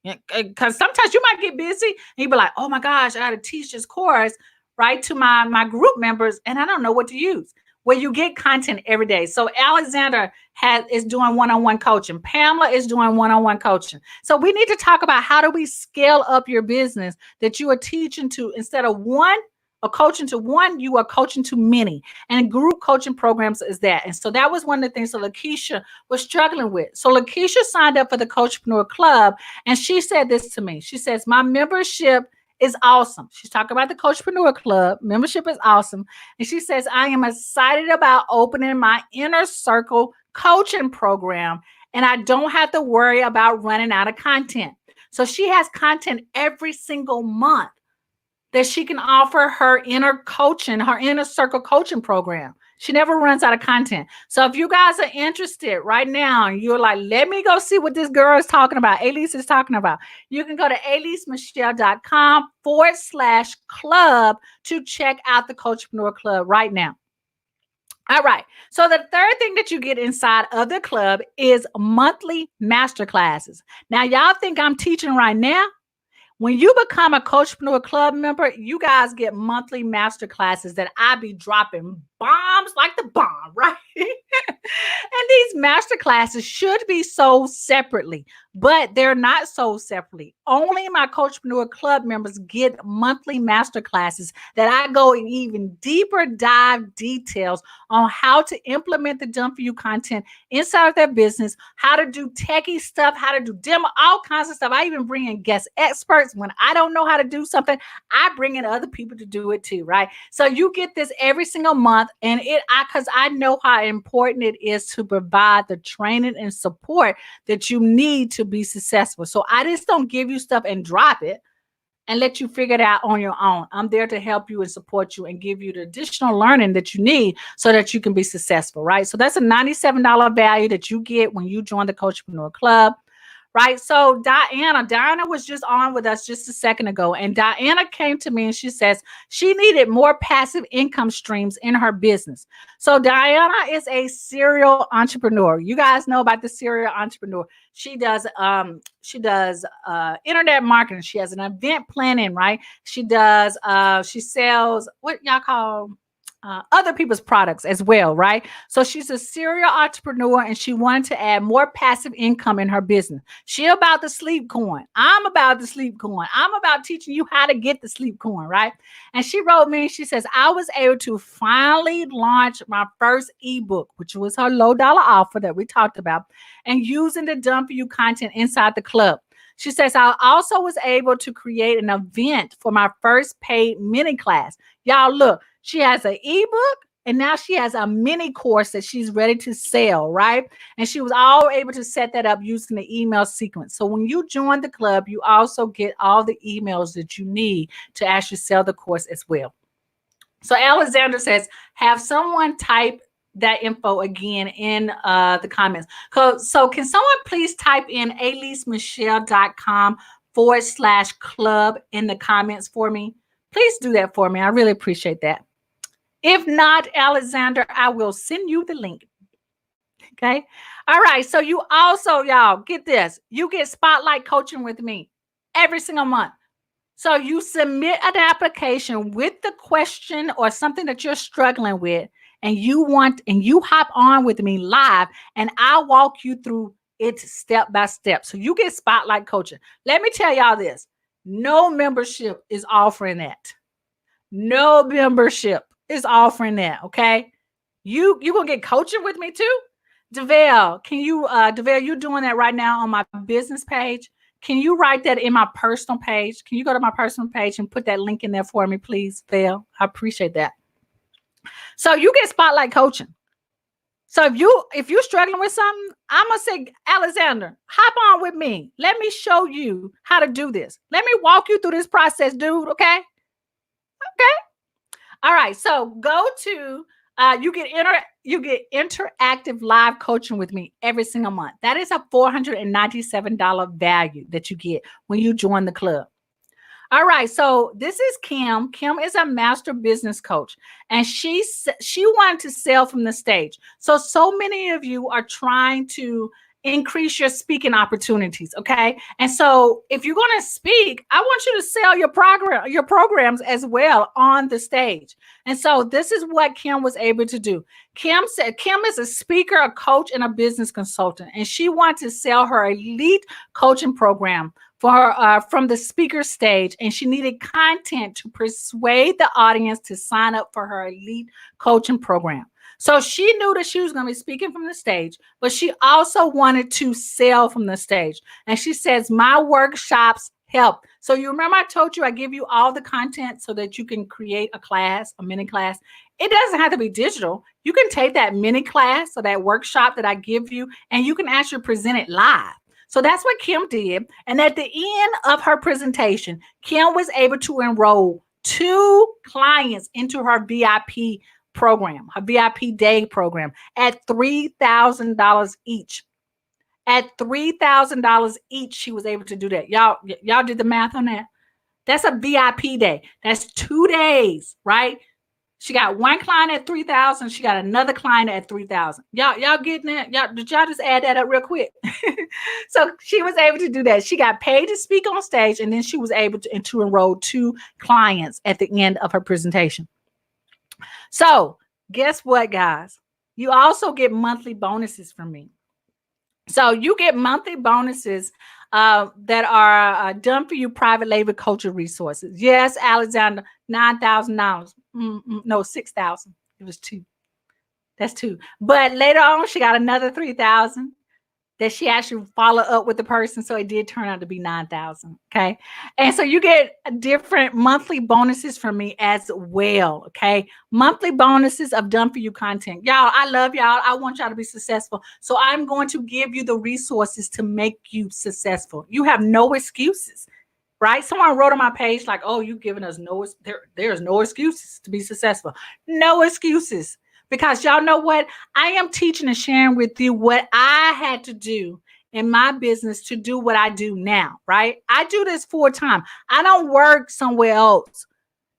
Because sometimes you might get busy and you be like, oh my gosh, I got to teach this course, right, to my group members, and I don't know what to use. Well, you get content every day. So Alexander is doing one-on-one coaching. Pamela is doing one-on-one coaching. So we need to talk about how do we scale up your business that you are teaching to, instead of one or coaching to one, you are coaching to many. And group coaching programs is that. And so that was one of the things that Lakeisha was struggling with. So Lakeisha signed up for the Coachpreneur Club, and she said this to me. She says, my membership is awesome. She's talking about the Coachpreneur Club. Membership is awesome. And she says, I am excited about opening my inner circle coaching program, and I don't have to worry about running out of content. So she has content every single month that she can offer her inner circle coaching program. She never runs out of content. So if you guys are interested right now, you're like, let me go see what this girl is talking about, Alease is talking about, you can go to aleasemichelle.com/club to check out the Coachpreneur Club right now. All right. So the third thing that you get inside of the club is monthly masterclasses. Now, y'all think I'm teaching right now? When you become a Coachpreneur Club member, you guys get monthly masterclasses that I be dropping bombs like the bomb, right? And these masterclasses should be sold separately, but they're not sold separately. Only my Coachpreneur Club members get monthly masterclasses that I go in even deeper dive details on how to implement the done for you content inside of their business, how to do techie stuff, how to do demo, all kinds of stuff. I even bring in guest experts. When I don't know how to do something, I bring in other people to do it too, right? So you get this every single month, and because I know how important it is to provide the training and support that you need to be successful. So I just don't give you stuff and drop it and let you figure it out on your own. I'm there to help you and support you and give you the additional learning that you need so that you can be successful, right? So that's a $97 value that you get when you join the Coachpreneur Club, right? So Diana was just on with us just a second ago, and Diana came to me and she says she needed more passive income streams in her business. So Diana is a serial entrepreneur. You guys know about the serial entrepreneur. She does internet marketing. She has an event planning, right? She sells what y'all call other people's products as well, right? So she's a serial entrepreneur and she wanted to add more passive income in her business. She about the sleep coin. I'm about the sleep coin. I'm about teaching you how to get the sleep coin, right? And she wrote me, she says, I was able to finally launch my first ebook, which was her low dollar offer that we talked about, and using the Done For You content inside the club. She says, I also was able to create an event for my first paid mini class. Y'all look, she has an ebook and now she has a mini course that she's ready to sell, right? And she was all able to set that up using the email sequence. So when you join the club, you also get all the emails that you need to actually sell the course as well. So Alexander says, have someone type that info again in the comments. So can someone please type in aleasemichelle.com/club in the comments for me? Please do that for me. I really appreciate that. If not, Alexander, I will send you the link. Okay. All right. So you also, y'all, get this. You get spotlight coaching with me every single month. So you submit an application with the question or something that you're struggling with, and you hop on with me live, and I'll walk you through it step by step. So you get spotlight coaching. Let me tell y'all this. No membership is offering that. No membership is offering that. Okay. You gonna get coaching with me too? DeVale, DeVale, you're doing that right now on my business page. Can you write that in my personal page? Can you go to my personal page and put that link in there for me, please, Phil? I appreciate that. So you get spotlight coaching. So if you're struggling with something, I'm gonna say, Alexander, hop on with me. Let me show you how to do this. Let me walk you through this process, dude. Okay. All right. So go to you get interactive live coaching with me every single month. That is a $497 value that you get when you join the club. All right, so this is Kim. Kim is a master business coach, and she wanted to sell from the stage. So many of you are trying to increase your speaking opportunities, okay? And so if you're going to speak, I want you to sell your programs as well on the stage. And so this is what Kim was able to do. Kim said Kim is a speaker, a coach, and a business consultant, and she wanted to sell her elite coaching program for her from the speaker stage, and she needed content to persuade the audience to sign up for her elite coaching program. So she knew that she was going to be speaking from the stage, but she also wanted to sell from the stage. And she says, my workshops help. So you remember I told you I give you all the content so that you can create a class, a mini class. It doesn't have to be digital. You can take that mini class or that workshop that I give you, and you can actually present it live. So that's what Kim did. And at the end of her presentation, Kim was able to enroll 2 clients into her VIP program, her VIP day program at $3,000 each. At $3,000 each, she was able to do that. Y'all did the math on that? That's a VIP day. That's 2 days, right? She got 1 client at $3,000. She got another client at $3,000. Y'all getting that? Did y'all just add that up real quick? So she was able to do that. She got paid to speak on stage, and then she was able to enroll 2 clients at the end of her presentation. So guess what, guys? You also get monthly bonuses from me. So you get monthly bonuses that are done for you private label coaching resources. Yes, Alexander, $9,000. No, $6,000. It was 2. That's 2. But later on, she got another $3,000 that she actually followed up with the person. So it did turn out to be $9,000. Okay. And so you get different monthly bonuses from me as well. Okay. Monthly bonuses of done for you content. Y'all, I love y'all. I want y'all to be successful. So I'm going to give you the resources to make you successful. You have no excuses, right? Someone wrote on my page like, oh, you giving us there's no excuses to be successful. No excuses. Because y'all know what? I am teaching and sharing with you what I had to do in my business to do what I do now, right? I do this full time. I don't work somewhere else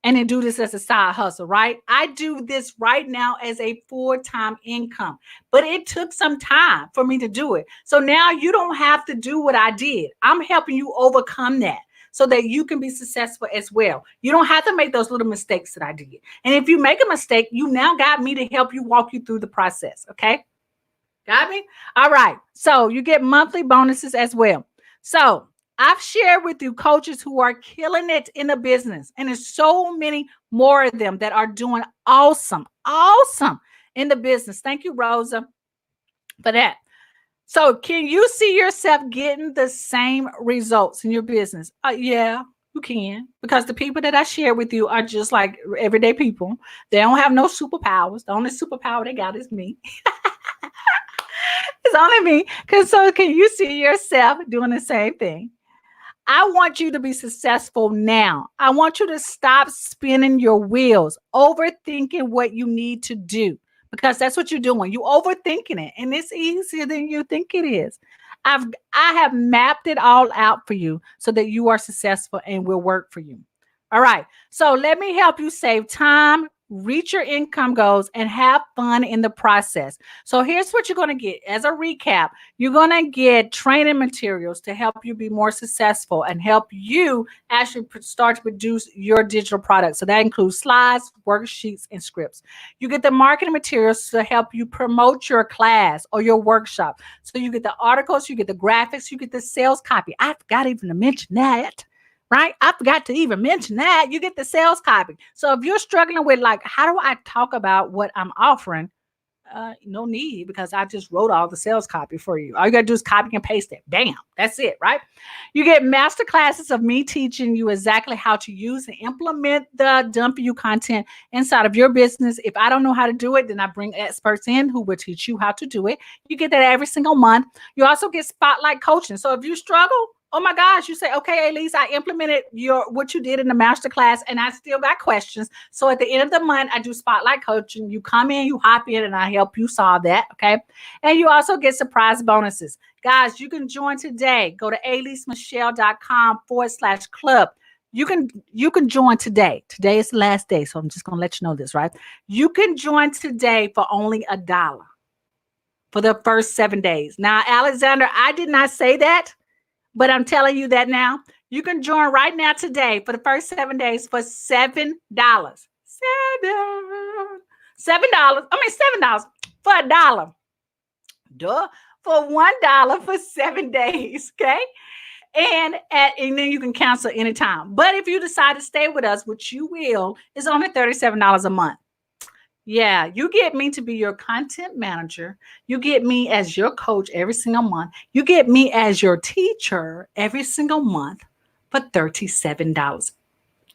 and then do this as a side hustle, right? I do this right now as a full-time income, but it took some time for me to do it. So now you don't have to do what I did. I'm helping you overcome that so that you can be successful as well. You don't have to make those little mistakes that I did. And if you make a mistake, you now got me to help you walk you through the process, okay? Got me? All right. So you get monthly bonuses as well. So I've shared with you coaches who are killing it in the business, and there's so many more of them that are doing awesome in the business. Thank you, Rosa, for that. So can you see yourself getting the same results in your business? Yeah, you can, because the people that I share with you are just like everyday people. They don't have no superpowers. The only superpower they got is me. It's only me. Because so can you see yourself doing the same thing? I want you to be successful now. I want you to stop spinning your wheels, overthinking what you need to do, because that's what you're doing. You overthinking it, and it's easier than you think it is. I have mapped it all out for you so that you are successful and will work for you. All right. So let me help you save time, reach your income goals, and have fun in the process. So here's what you're going to get as a recap. You're going to get training materials to help you be more successful and help you actually start to produce your digital products. So that includes slides, worksheets, and scripts. You get the marketing materials to help you promote your class or your workshop. So you get the articles, you get the graphics, you get the sales copy. I forgot even to mention that. Right? I forgot to even mention that. You get the sales copy. So if you're struggling with like, how do I talk about what I'm offering? No need, because I just wrote all the sales copy for you. All you got to do is copy and paste it. Bam. That's it, right? You get master classes of me teaching you exactly how to use and implement the Done For You content inside of your business. If I don't know how to do it, then I bring experts in who will teach you how to do it. You get that every single month. You also get spotlight coaching. So if you struggle, oh my gosh, you say, okay, Alease, I implemented what you did in the master class and I still got questions. So at the end of the month, I do spotlight coaching. You come in, you hop in, and I help you solve that. Okay. And you also get surprise bonuses. Guys, you can join today. Go to aleasemichelle.com/club. You can join today. Today is the last day. So I'm just going to let you know this, right? You can join today for only $1 for the first 7 days. Now, Alexander, I did not say that, but I'm telling you that now. You can join right now today for the first 7 days for $7. $7. $7 for $1. Duh. For $1 for 7 days. Okay. And then you can cancel anytime. But if you decide to stay with us, which you will, it's only $37 a month. Yeah, you get me to be your content manager. You get me as your coach every single month. You get me as your teacher every single month for $37.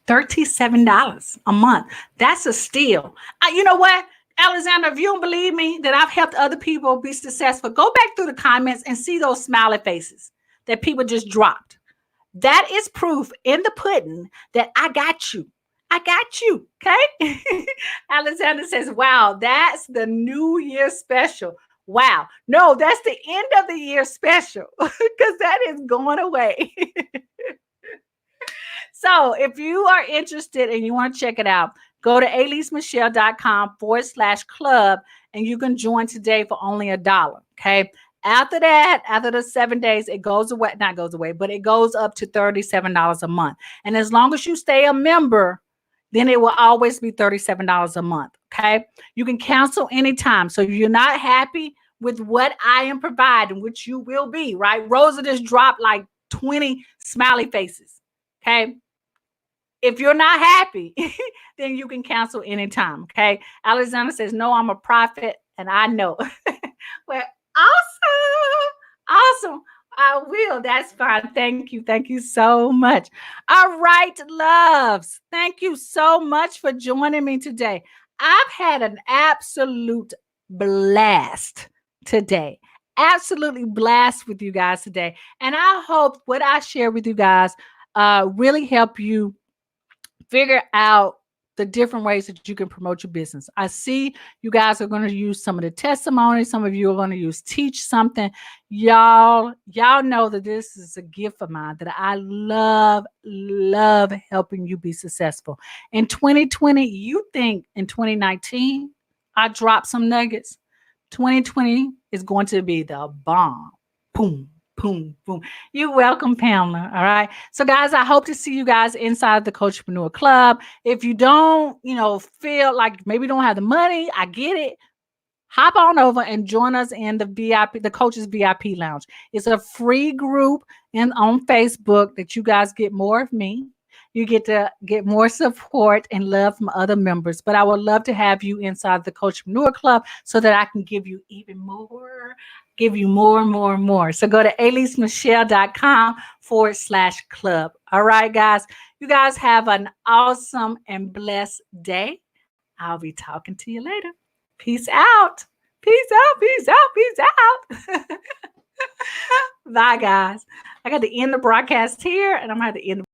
$37 a month. That's a steal. You know what, Alexander, if you don't believe me that I've helped other people be successful, go back through the comments and see those smiley faces that people just dropped. That is proof in the pudding that I got you. I got you. Okay. Alexander says, wow, that's the New Year special. Wow. No, that's the end of the year special because that is going away. So if you are interested and you want to check it out, go to aleasemichelle.com/club and you can join today for only $1. Okay. After that, after the 7 days, it goes away, not goes away, but it goes up to $37 a month. And as long as you stay a member, then it will always be $37 a month. Okay. You can cancel anytime. So if you're not happy with what I am providing, which you will be, right? Rosa just dropped like 20 smiley faces. Okay. If you're not happy, then you can cancel anytime. Okay. Alexander says, no, I'm a prophet and I know. Well, awesome. I will. That's fine. Thank you. Thank you so much. All right, loves. Thank you so much for joining me today. I've had an absolute blast today. Absolutely blast with you guys today. And I hope what I share with you guys really help you figure out the different ways that you can promote your business. I see you guys are going to use some of the testimonies. Some of you are going to use teach something. Y'all know that this is a gift of mine, that I love helping you be successful. In 2020, you think in 2019, I dropped some nuggets. 2020 is going to be the bomb. Boom, boom, boom. You're welcome, Pamela. All right. So, guys, I hope to see you guys inside the Coachpreneur Club. If you don't, feel like maybe don't have the money, I get it. Hop on over and join us in the VIP, the Coaches VIP Lounge. It's a free group on Facebook that you guys get more of me. You get to get more support and love from other members. But I would love to have you inside the Coachpreneur Club so that I can give you even more, give you more and more and more. So go to aleasemichelle.com/club. All right, guys. You guys have an awesome and blessed day. I'll be talking to you later. Peace out. Peace out. Peace out. Peace out. Bye, guys. I got to end the broadcast here, and I'm going to have to end